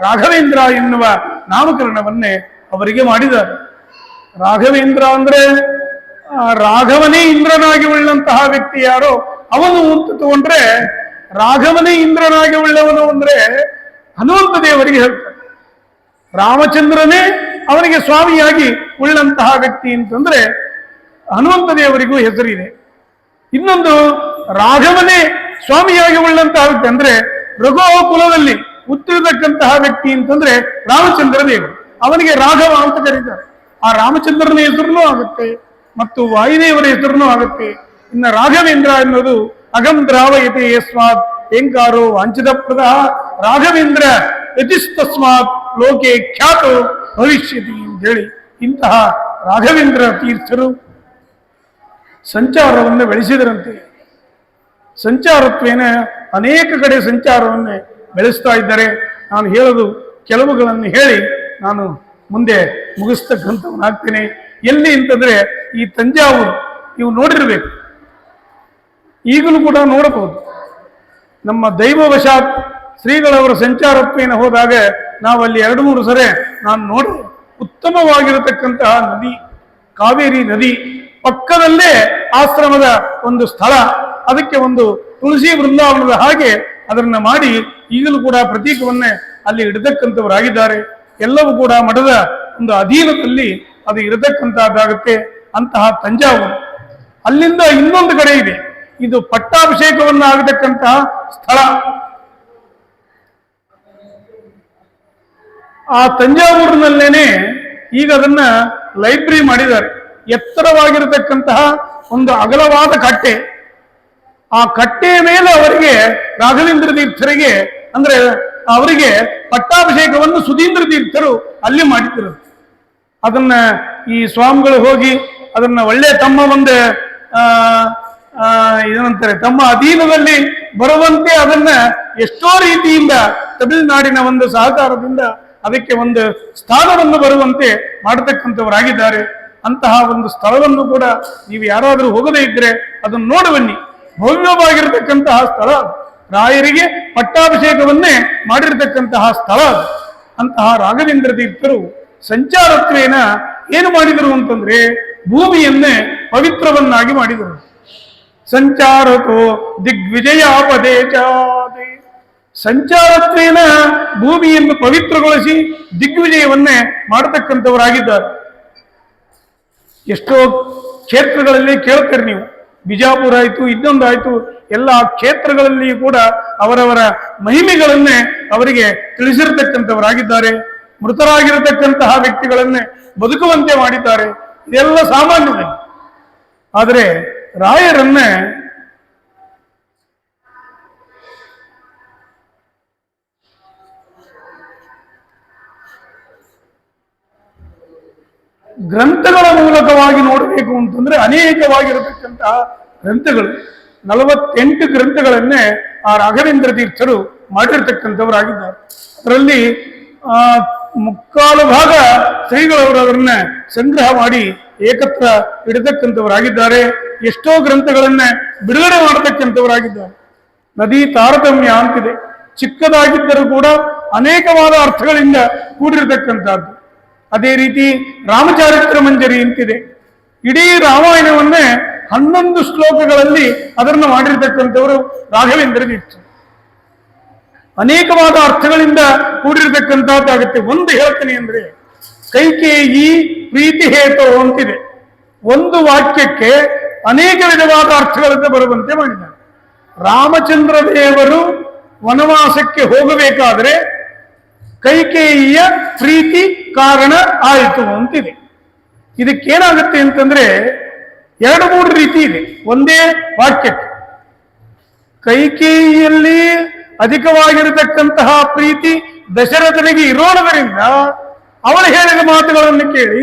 ರಾಘವೇಂದ್ರ ಎನ್ನುವ ನಾಮಕರಣವನ್ನೇ ಅವರಿಗೆ ಮಾಡಿದ್ದಾರೆ. ರಾಘವೇಂದ್ರ ಅಂದ್ರೆ ರಾಘವನೇ ಇಂದ್ರನಾಗಿ ಉಳ್ಳಂತಹ ವ್ಯಕ್ತಿ ಯಾರೋ ಅವನು ಅಂತ ತಗೊಂಡ್ರೆ, ರಾಘವನೇ ಇಂದ್ರನಾಗಿ ಉಳ್ಳವನು ಅಂದ್ರೆ ಹನುಮಂತ ದೇವರಿಗೆ ಹೇಳ್ತಾರೆ. ರಾಮಚಂದ್ರನೇ ಅವನಿಗೆ ಸ್ವಾಮಿಯಾಗಿ ಉಳ್ಳಂತಹ ವ್ಯಕ್ತಿ ಅಂತಂದ್ರೆ ಹನುಮಂತ ದೇವರಿಗೂ ಹೆಸರಿದೆ. ಇನ್ನೊಂದು ರಾಘವನೇ ಸ್ವಾಮಿಯಾಗಿ ಉಳ್ಳಂತಹ ವ್ಯಕ್ತಿ ಅಂದ್ರೆ ರಘುಕುಲದಲ್ಲಿ ಹುಟ್ಟಿರತಕ್ಕಂತಹ ವ್ಯಕ್ತಿ ಅಂತಂದ್ರೆ ರಾಮಚಂದ್ರ ದೇವರು, ಅವನಿಗೆ ರಾಘವ ಅಂತ ಕರೀತಾರೆ. ಆ ರಾಮಚಂದ್ರನ ಹೆಸರನ್ನೂ ಆಗುತ್ತೆ ಮತ್ತು ವಾಯುದೇವರ ಹೆಸರನ್ನೂ ಆಗುತ್ತೆ. ಇನ್ನು ರಾಘವೇಂದ್ರ ಎನ್ನುವುದು ಅಗಂ ದ್ರಾವಯತೆ ಯಸ್ಮಾತ್ ವೇಂಕಾರೋ ವಾಂಛಿತ ಪ್ರದ ರಾಘವೇಂದ್ರ ಯತಿಸ್ತಸ್ಮಾತ್ ಲೋಕೆ ಖ್ಯಾತೋ ಭವಿಷ್ಯತಿ ಅಂತ ಹೇಳಿ ಇಂತಹ ರಾಘವೇಂದ್ರ ತೀರ್ಥರು ಸಂಚಾರವನ್ನು ಬೆಳೆಸಿದರಂತೆ. ಸಂಚಾರತ್ವೇನ ಅನೇಕ ಕಡೆ ಸಂಚಾರವನ್ನೇ ಬೆಳೆಸ್ತಾ ಇದ್ದಾರೆ. ನಾನು ಹೇಳೋದು ಕೆಲವುಗಳನ್ನು ಹೇಳಿ ನಾನು ಮುಂದೆ ಮುಗಿಸ್ತಕ್ಕಂಥವನಾಗ್ತೇನೆ. ಎಲ್ಲಿ ಅಂತಂದ್ರೆ ಈ ತಂಜಾವೂರು. ನೀವು ನೋಡಿರ್ಬೇಕು, ಈಗಲೂ ಕೂಡ ನೋಡಬಹುದು. ನಮ್ಮ ದೈವವಶಾತ್ ಶ್ರೀಗಳವರ ಸಂಚಾರತ್ವೇನ ಹೋದಾಗ ನಾವಲ್ಲಿ 2-3 ಸರಿ ನಾನು ನೋಡಿ ಉತ್ತಮವಾಗಿರತಕ್ಕಂತಹ ನದಿ, ಕಾವೇರಿ ನದಿ ಪಕ್ಕದಲ್ಲೇ ಆಶ್ರಮದ ಒಂದು ಸ್ಥಳ, ಅದಕ್ಕೆ ಒಂದು ತುಳಸಿ ವೃಂದಾವನದ ಹಾಗೆ ಅದನ್ನ ಮಾಡಿ ಈಗಲೂ ಕೂಡ ಪ್ರತೀಕವನ್ನೇ ಅಲ್ಲಿ ಇಡತಕ್ಕಂಥವರಾಗಿದ್ದಾರೆ. ಎಲ್ಲವೂ ಕೂಡ ಮಠದ ಒಂದು ಅಧೀನದಲ್ಲಿ ಅದು ಇರತಕ್ಕಂತಹದ್ದಾಗುತ್ತೆ. ಅಂತಹ ತಂಜಾವೂರು. ಅಲ್ಲಿಂದ ಇನ್ನೊಂದು ಕಡೆ ಇದೆ, ಇದು ಪಟ್ಟಾಭಿಷೇಕವನ್ನ ಆಗತಕ್ಕಂತಹ ಸ್ಥಳ. ಆ ತಂಜಾವೂರಿನಲ್ಲೇನೆ ಈಗ ಅದನ್ನ ಲೈಬ್ರರಿ ಮಾಡಿದ್ದಾರೆ. ಎತ್ತರವಾಗಿರತಕ್ಕಂತಹ ಒಂದು ಅಗಲವಾದ ಕಟ್ಟೆ. ಆ ಕಟ್ಟೆಯ ಮೇಲೆ ಅವರಿಗೆ ರಾಘವೇಂದ್ರ ತೀರ್ಥರಿಗೆ ಅಂದ್ರೆ ಅವರಿಗೆ ಪಟ್ಟಾಭಿಷೇಕವನ್ನು ಸುಧೀಂದ್ರ ತೀರ್ಥರು ಅಲ್ಲಿ ಮಾಡಿದ್ರು. ಅದನ್ನ ಈ ಸ್ವಾಮಿಗಳು ಹೋಗಿ ಅದನ್ನ ಒಳ್ಳೆ ತಮ್ಮ ಒಂದು ಏನಂತಾರೆ ತಮ್ಮ ಅಧೀನದಲ್ಲಿ ಬರುವಂತೆ ಅದನ್ನ ಎಷ್ಟೋ ರೀತಿಯಿಂದ ತಮಿಳುನಾಡಿನ ಒಂದು ಸಹಕಾರದಿಂದ ಅದಕ್ಕೆ ಒಂದು ಸ್ಥಾನವನ್ನು ಬರುವಂತೆ ಮಾಡತಕ್ಕಂಥವರಾಗಿದ್ದಾರೆ. ಅಂತಹ ಒಂದು ಸ್ಥಳವನ್ನು ಕೂಡ ನೀವು ಯಾರಾದರೂ ಹೋಗದೇ ಇದ್ರೆ ಅದನ್ನು ನೋಡುವನ್ನಿ. ಭವ್ಯವಾಗಿರತಕ್ಕಂತಹ ಸ್ಥಳ, ರಾಯರಿಗೆ ಪಟ್ಟಾಭಿಷೇಕವನ್ನೇ ಮಾಡಿರತಕ್ಕಂತಹ ಸ್ಥಳ. ಅಂತಹ ರಾಘವೇಂದ್ರ ತೀರ್ಥರು ಸಂಚಾರತ್ವೇನ ಏನು ಮಾಡಿದರು ಅಂತಂದ್ರೆ ಭೂಮಿಯನ್ನೇ ಪವಿತ್ರವನ್ನಾಗಿ ಮಾಡಿದರು. ಸಂಚಾರತೋ ದಿಗ್ವಿಜಯಾಪದೇಶಾದಿ, ಸಂಚಾರತ್ವೇನ ಭೂಮಿಯನ್ನು ಪವಿತ್ರಗೊಳಿಸಿ ದಿಗ್ವಿಜಯವನ್ನೇ ಮಾಡತಕ್ಕಂಥವರಾಗಿದ್ದಾರೆ. ಎಷ್ಟೋ ಕ್ಷೇತ್ರಗಳಲ್ಲಿ ಕೇಳ್ತೀರಿ ನೀವು, ಬಿಜಾಪುರ ಆಯ್ತು, ಇನ್ನೊಂದಾಯ್ತು, ಎಲ್ಲ ಕ್ಷೇತ್ರಗಳಲ್ಲಿ ಕೂಡ ಅವರವರ ಮಹಿಮೆಗಳನ್ನೇ ಅವರಿಗೆ ತಿಳಿಸಿರ್ತಕ್ಕಂಥವರಾಗಿದ್ದಾರೆ. ಮೃತರಾಗಿರತಕ್ಕಂತಹ ವ್ಯಕ್ತಿಗಳನ್ನೇ ಬದುಕುವಂತೆ ಮಾಡಿದ್ದಾರೆ. ಇದೆಲ್ಲ ಸಾಮಾನ್ಯದಲ್ಲಿ. ಆದರೆ ರಾಯರನ್ನೇ ಗ್ರಂಥಗಳ ಮೂಲಕವಾಗಿ ನೋಡಬೇಕು ಅಂತಂದ್ರೆ ಅನೇಕವಾಗಿರತಕ್ಕಂತಹ ಗ್ರಂಥಗಳು, 48 ಗ್ರಂಥಗಳನ್ನೇ ಆ ರಾಘವೇಂದ್ರ ತೀರ್ಥರು ಮಾಡಿರ್ತಕ್ಕಂಥವರಾಗಿದ್ದಾರೆ. ಅದರಲ್ಲಿ ಮುಕ್ಕಾಲು ಭಾಗ ಶ್ರೀಗಳವರು ಅದನ್ನ ಸಂಗ್ರಹ ಮಾಡಿ ಏಕತ್ರ ಇಡತಕ್ಕಂಥವರಾಗಿದ್ದಾರೆ. ಎಷ್ಟೋ ಗ್ರಂಥಗಳನ್ನ ಬಿಡುಗಡೆ ಮಾಡತಕ್ಕಂಥವರಾಗಿದ್ದಾರೆ. ನದಿ ತಾರತಮ್ಯ ಅಂತಿದೆ, ಚಿಕ್ಕದಾಗಿದ್ದರೂ ಕೂಡ ಅನೇಕವಾದ ಅರ್ಥಗಳಿಂದ ಕೂಡಿರತಕ್ಕಂಥದ್ದು. ಅದೇ ರೀತಿ ರಾಮಚಾರಿತ್ರ ಮಂಜರಿ ಅಂತಿದೆ, ಇಡೀ ರಾಮಾಯಣವನ್ನೇ 11 ಶ್ಲೋಕಗಳಲ್ಲಿ ಅದನ್ನು ಮಾಡಿರ್ತಕ್ಕಂಥವರು ರಾಘವೇಂದ್ರ ತೀರ್ಥರು. ಅನೇಕವಾದ ಅರ್ಥಗಳಿಂದ ಕೂಡಿರತಕ್ಕಂಥದ್ದಾಗುತ್ತೆ. ಒಂದು ಹೇಳ್ತೀನಿ ಅಂದ್ರೆ ಕೈಕೇಯಿ ಪ್ರೀತಿ ಹೇತು ಅಂತಿದೆ. ಒಂದು ವಾಕ್ಯಕ್ಕೆ ಅನೇಕ ವಿಧವಾದ ಅರ್ಥಗಳಿಂದ ಬರುವಂತೆ ಮಾಡಿದ್ದಾರೆ. ರಾಮಚಂದ್ರ ದೇವರು ವನವಾಸಕ್ಕೆ ಹೋಗಬೇಕಾದ್ರೆ ಕೈಕೇಯಿಯ ಪ್ರೀತಿ ಕಾರಣ ಆಯಿತು ಅಂತಿದೆ. ಇದಕ್ಕೇನಾಗುತ್ತೆ ಅಂತಂದ್ರೆ 2-3 ರೀತಿ ಇದೆ ಒಂದೇ ವಾಕ್ಯಕ್ಕೆ. ಕೈಕೇಯಿಯಲ್ಲಿ ಅಧಿಕವಾಗಿರತಕ್ಕಂತಹ ಪ್ರೀತಿ ದಶರಥನಿಗೆ ಇರೋಣದರಿಂದ ಅವಳು ಹೇಳಿದ ಮಾತುಗಳನ್ನು ಕೇಳಿ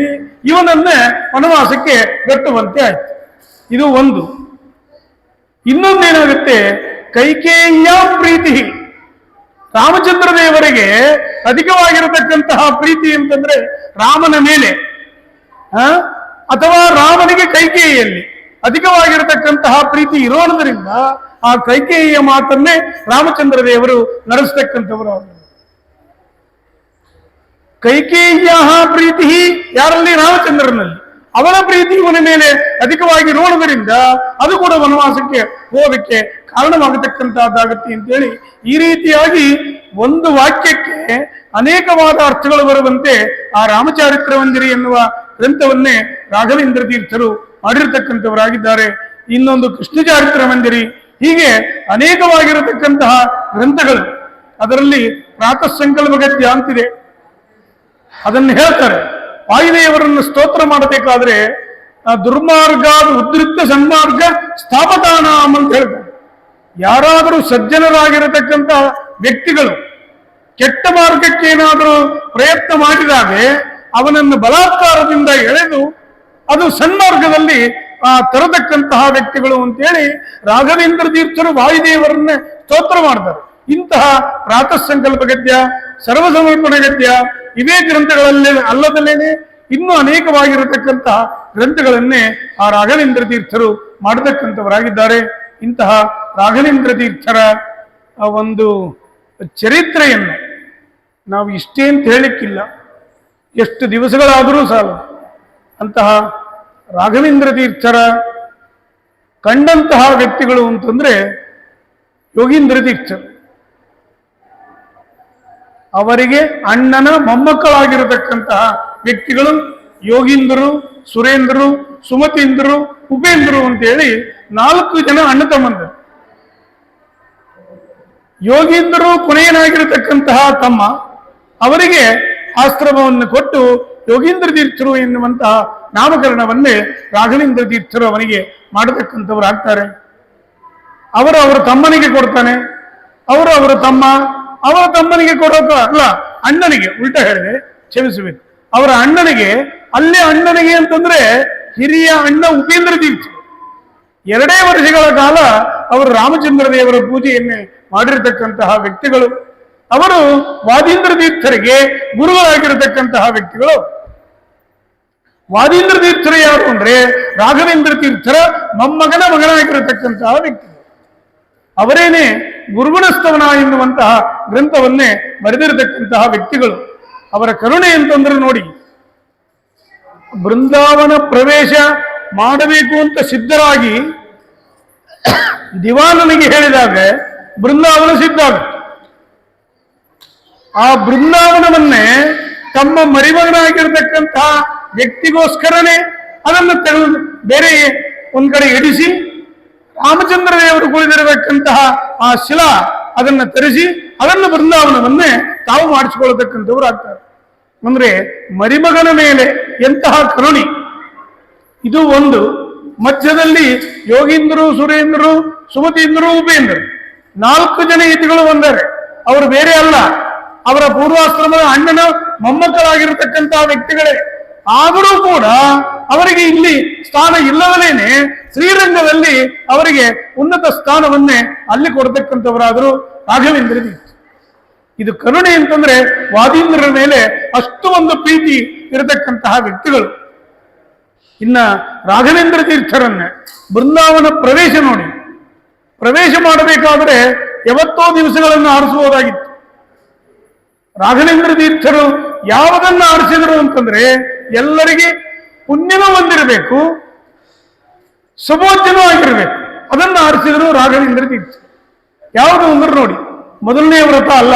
ಇವನನ್ನ ವನವಾಸಕ್ಕೆ ಗಟ್ಟುವಂತೆ ಆಯ್ತು. ಇದು ಒಂದು. ಇನ್ನೊಂದೇನಾಗುತ್ತೆ, ಕೈಕೇಯಿಯ ಪ್ರೀತಿ ರಾಮಚಂದ್ರ ದೇವರಿಗೆ ಅಧಿಕವಾಗಿರತಕ್ಕಂತಹ ಪ್ರೀತಿ ಅಂತಂದ್ರೆ ರಾಮನ ಮೇಲೆ ಅಥವಾ ರಾಮನಿಗೆ ಕೈಕೇಯಿಯಲ್ಲಿ ಅಧಿಕವಾಗಿರತಕ್ಕಂತಹ ಪ್ರೀತಿ ಇರೋಣದರಿಂದ ಆ ಕೈಕೇಯಿಯ ಮಾತನ್ನೇ ರಾಮಚಂದ್ರ ದೇವರು ನಡೆಸ್ತಕ್ಕಂಥವರು. ಕೈಕೇಯಿಯ ಪ್ರೀತಿ ಯಾರಲ್ಲಿ? ರಾಮಚಂದ್ರನಲ್ಲಿ. ಅವಳ ಪ್ರೀತಿ ಇವನ ಮೇಲೆ ಅಧಿಕವಾಗಿ ಇರೋಣದರಿಂದ ಅದು ಕೂಡ ವನವಾಸಕ್ಕೆ ಹೋಗೋದಕ್ಕೆ ಕಾರಣವಾಗತಕ್ಕಂತಹದ್ದಾಗತ್ತೆ ಅಂತೇಳಿ ಈ ರೀತಿಯಾಗಿ ಒಂದು ವಾಕ್ಯಕ್ಕೆ ಅನೇಕವಾದ ಅರ್ಥಗಳು ಬರುವಂತೆ ಆ ರಾಮಚಾರಿತ್ರ ಮಂಜರಿ ಎನ್ನುವ ಗ್ರಂಥವನ್ನೇ ರಾಘವೇಂದ್ರ ತೀರ್ಥರು ಮಾಡಿರ್ತಕ್ಕಂಥವರಾಗಿದ್ದಾರೆ. ಇನ್ನೊಂದು ಕೃಷ್ಣಚಾರಿತ್ರ ಮಂಜರಿ, ಹೀಗೆ ಅನೇಕವಾಗಿರತಕ್ಕಂತಹ ಗ್ರಂಥಗಳು. ಅದರಲ್ಲಿ ಪ್ರಾತಃ ಸಂಕಲ್ಪ ಗದ್ಯ ಅಂತಿದೆ, ಅದನ್ನು ಹೇಳ್ತಾರೆ. ವಾಯುದೇವರನ್ನು ಸ್ತೋತ್ರ ಮಾಡಬೇಕಾದ್ರೆ ದುರ್ಮಾರ್ಗ ಉದ್ರಿಕ್ತ ಸನ್ಮಾರ್ಗ ಸ್ಥಾಪತಾನಾಮ್ ಅಂತ ಹೇಳ್ತಾರೆ. ಯಾರಾದರೂ ಸಜ್ಜನರಾಗಿರತಕ್ಕಂಥ ವ್ಯಕ್ತಿಗಳು ಕೆಟ್ಟ ಮಾರ್ಗಕ್ಕೆ ಏನಾದರೂ ಪ್ರಯತ್ನ ಮಾಡಿದಾಗ ಅವನನ್ನು ಬಲಾತ್ಕಾರದಿಂದ ಎಳೆದು ಅದು ಸನ್ಮಾರ್ಗದಲ್ಲಿ ತರತಕ್ಕಂತಹ ವ್ಯಕ್ತಿಗಳು ಅಂತೇಳಿ ರಾಘವೇಂದ್ರ ತೀರ್ಥರು ವಾಯುದೇವರನ್ನ ಸ್ತೋತ್ರ ಮಾಡ್ತಾರೆ. ಇಂತಹ ಪ್ರಾತಃ ಸಂಕಲ್ಪ ಗದ್ಯ, ಸರ್ವಸಮರ್ಪಣ ಗದ್ಯ ಇವೇ ಗ್ರಂಥಗಳಲ್ಲಿ ಅಲ್ಲದಲ್ಲೇನೆ ಇನ್ನೂ ಅನೇಕವಾಗಿರತಕ್ಕಂತಹ ಗ್ರಂಥಗಳನ್ನೇ ಆ ರಾಘವೇಂದ್ರ ತೀರ್ಥರು ಮಾಡತಕ್ಕಂಥವರಾಗಿದ್ದಾರೆ. ಇಂತಹ ರಾಘವೇಂದ್ರ ತೀರ್ಥರ ಒಂದು ಚರಿತ್ರೆಯನ್ನು ನಾವು ಇಷ್ಟೇ ಅಂತ ಹೇಳಲಿಕ್ಕಿಲ್ಲ, ಎಷ್ಟು ದಿವಸಗಳಾದರೂ ಸಾಲ. ಅಂತಹ ರಾಘವೇಂದ್ರ ತೀರ್ಥರ ಕಂಡಂತಹ ವ್ಯಕ್ತಿಗಳು ಅಂತಂದ್ರೆ ಯೋಗೀಂದ್ರ ತೀರ್ಥರು. ಅವರಿಗೆ ಅಣ್ಣನ ಮೊಮ್ಮಕ್ಕಳಾಗಿರತಕ್ಕಂತಹ ವ್ಯಕ್ತಿಗಳು ಯೋಗೀಂದ್ರರು, ಸುರೇಂದ್ರರು, ಸುಮತೀಂದ್ರರು, ಉಪೇಂದ್ರರು ಅಂತೇಳಿ 4 ಜನ ಅಣ್ಣ ತಮ್ಮಂದರು. ಯೋಗೀಂದ್ರರು ಕೊನೆಯನಾಗಿರತಕ್ಕಂತಹ ತಮ್ಮ, ಅವರಿಗೆ ಆಶ್ರಮವನ್ನು ಕೊಟ್ಟು ಯೋಗೀಂದ್ರ ತೀರ್ಥರು ಎನ್ನುವಂತಹ ನಾಮಕರಣವನ್ನೇ ರಾಘವೇಂದ್ರ ತೀರ್ಥರು ಅವನಿಗೆ ಮಾಡತಕ್ಕಂಥವ್ರು ಆಗ್ತಾರೆ. ಅವರ ತಮ್ಮನಿಗೆ ಕೊಡ್ತಾನೆ, ಅವರ ತಮ್ಮನಿಗೆ ಕೊಡೋಕ ಅಲ್ಲ, ಅಣ್ಣನಿಗೆ ಉಲ್ಟ ಹೇಳಿದೆ, ಕ್ಷಮಿಸಬೇಕು. ಅವರ ಅಣ್ಣನಿಗೆ, ಅಲ್ಲೇ ಅಣ್ಣನಿಗೆ ಅಂತಂದ್ರೆ ಹಿರಿಯ ಅಣ್ಣ ಉಪೇಂದ್ರ ತೀರ್ಥರು 2 ವರ್ಷಗಳ ಕಾಲ ಅವರು ರಾಮಚಂದ್ರ ದೇವರ ಪೂಜೆಯನ್ನೇ ಮಾಡಿರತಕ್ಕಂತಹ ವ್ಯಕ್ತಿಗಳು. ಅವರು ವಾದೀಂದ್ರ ತೀರ್ಥರಿಗೆ ಗುರುಗಳಾಗಿರತಕ್ಕಂತಹ ವ್ಯಕ್ತಿಗಳು. ವಾದೀಂದ್ರ ತೀರ್ಥರು ಯಾರು ಅಂದ್ರೆ ರಾಘವೇಂದ್ರ ತೀರ್ಥರ ಮೊಮ್ಮಗನ ಮಗನಾಗಿರತಕ್ಕಂತಹ ವ್ಯಕ್ತಿಗಳು. ಅವರೇನೆ ಗುರುಗುಣಸ್ತವನ ಎನ್ನುವಂತಹ ಗ್ರಂಥವನ್ನೇ ಬರೆದಿರತಕ್ಕಂತಹ ವ್ಯಕ್ತಿಗಳು. ಅವರ ಕರುಣೆ ಅಂತಂದ್ರೆ ನೋಡಿ, ಬೃಂದಾವನ ಪ್ರವೇಶ ಮಾಡಬೇಕು ಅಂತ ಸಿದ್ಧರಾಗಿ ದಿವಾನನಿಗೆ ಹೇಳಿದಾಗ ಬೃಂದಾವನ ಸಿದ್ಧ. ಆ ಬೃಂದಾವನವನ್ನೇ ತಮ್ಮ ಮರಿಮಗನಾಗಿರ್ತಕ್ಕಂತಹ ವ್ಯಕ್ತಿಗೋಸ್ಕರನೇ ಅದನ್ನು ತೆಗೆದು ಬೇರೆ ಒಂದ್ ಕಡೆ ಇಡಿಸಿ, ರಾಮಚಂದ್ರ ದೇವರು ಕುಳಿದಿರತಕ್ಕಂತಹ ಆ ಶಿಲಾ ಅದನ್ನು ತರಿಸಿ ಅದನ್ನು ಬೃಂದಾವನವನ್ನೇ ತಾವು ಮಾಡಿಸಿಕೊಳ್ಳತಕ್ಕಂಥವ್ರು ಆಗ್ತಾರೆ. ಅಂದ್ರೆ ಮರಿಮಗನ ಮೇಲೆ ಎಂತಹ ಕರುಣಿ. ಇದು ಒಂದು. ಮಧ್ಯದಲ್ಲಿ ಯೋಗೀಂದ್ರರು, ಸುರೇಂದ್ರರು, ಸುಮತೀಂದ್ರರು, ಉಪೇಂದ್ರರು 4 ಜನ ಯತಿಗಳು ಬಂದರೆ ಅವರು ಬೇರೆ ಅಲ್ಲ, ಅವರ ಪೂರ್ವಾಶ್ರಮದ ಅಣ್ಣನ ಮೊಮ್ಮಕ್ಕಳಾಗಿರತಕ್ಕಂತಹ ವ್ಯಕ್ತಿಗಳೇ. ಆದರೂ ಕೂಡ ಅವರಿಗೆ ಇಲ್ಲಿ ಸ್ಥಾನ ಇಲ್ಲದಲೇನೆ ಶ್ರೀರಂಗದಲ್ಲಿ ಅವರಿಗೆ ಉನ್ನತ ಸ್ಥಾನವನ್ನೇ ಅಲ್ಲಿ ಕೊಡತಕ್ಕಂಥವರಾದರೂ ರಾಘವೇಂದ್ರ ತೀರ್ಥ. ಇದು ಕರುಣೆ ಅಂತಂದ್ರೆ ವಾದೀಂದ್ರರ ಮೇಲೆ ಅಷ್ಟು ಒಂದು ಪ್ರೀತಿ ಇರತಕ್ಕಂತಹ ವ್ಯಕ್ತಿಗಳು. ಇನ್ನ ರಾಘವೇಂದ್ರ ತೀರ್ಥರನ್ನ ಬೃಂದಾವನ ಪ್ರವೇಶ ನೋಡಿ, ಪ್ರವೇಶ ಮಾಡಬೇಕಾದ್ರೆ ಯಾವತ್ತೋ ದಿವಸಗಳನ್ನು ಆರಿಸಬಹುದಾಗಿತ್ತು. ರಾಘವೇಂದ್ರ ತೀರ್ಥರು ಯಾವುದನ್ನು ಆರಿಸಿದರು ಅಂತಂದ್ರೆ ಎಲ್ಲರಿಗೆ ಪುಣ್ಯನೂ ಹೊಂದಿರಬೇಕು, ಸುಭೋಜ್ಯನೂ ಆಗಿರಬೇಕು. ಅದನ್ನು ಆರಿಸಿದರು ರಾಘವೇಂದ್ರ ತೀರ್ಥ. ಯಾವುದು ಅಂದ್ರೆ ನೋಡಿ, ಮೊದಲನೇ ವ್ರತ ಅಲ್ಲ,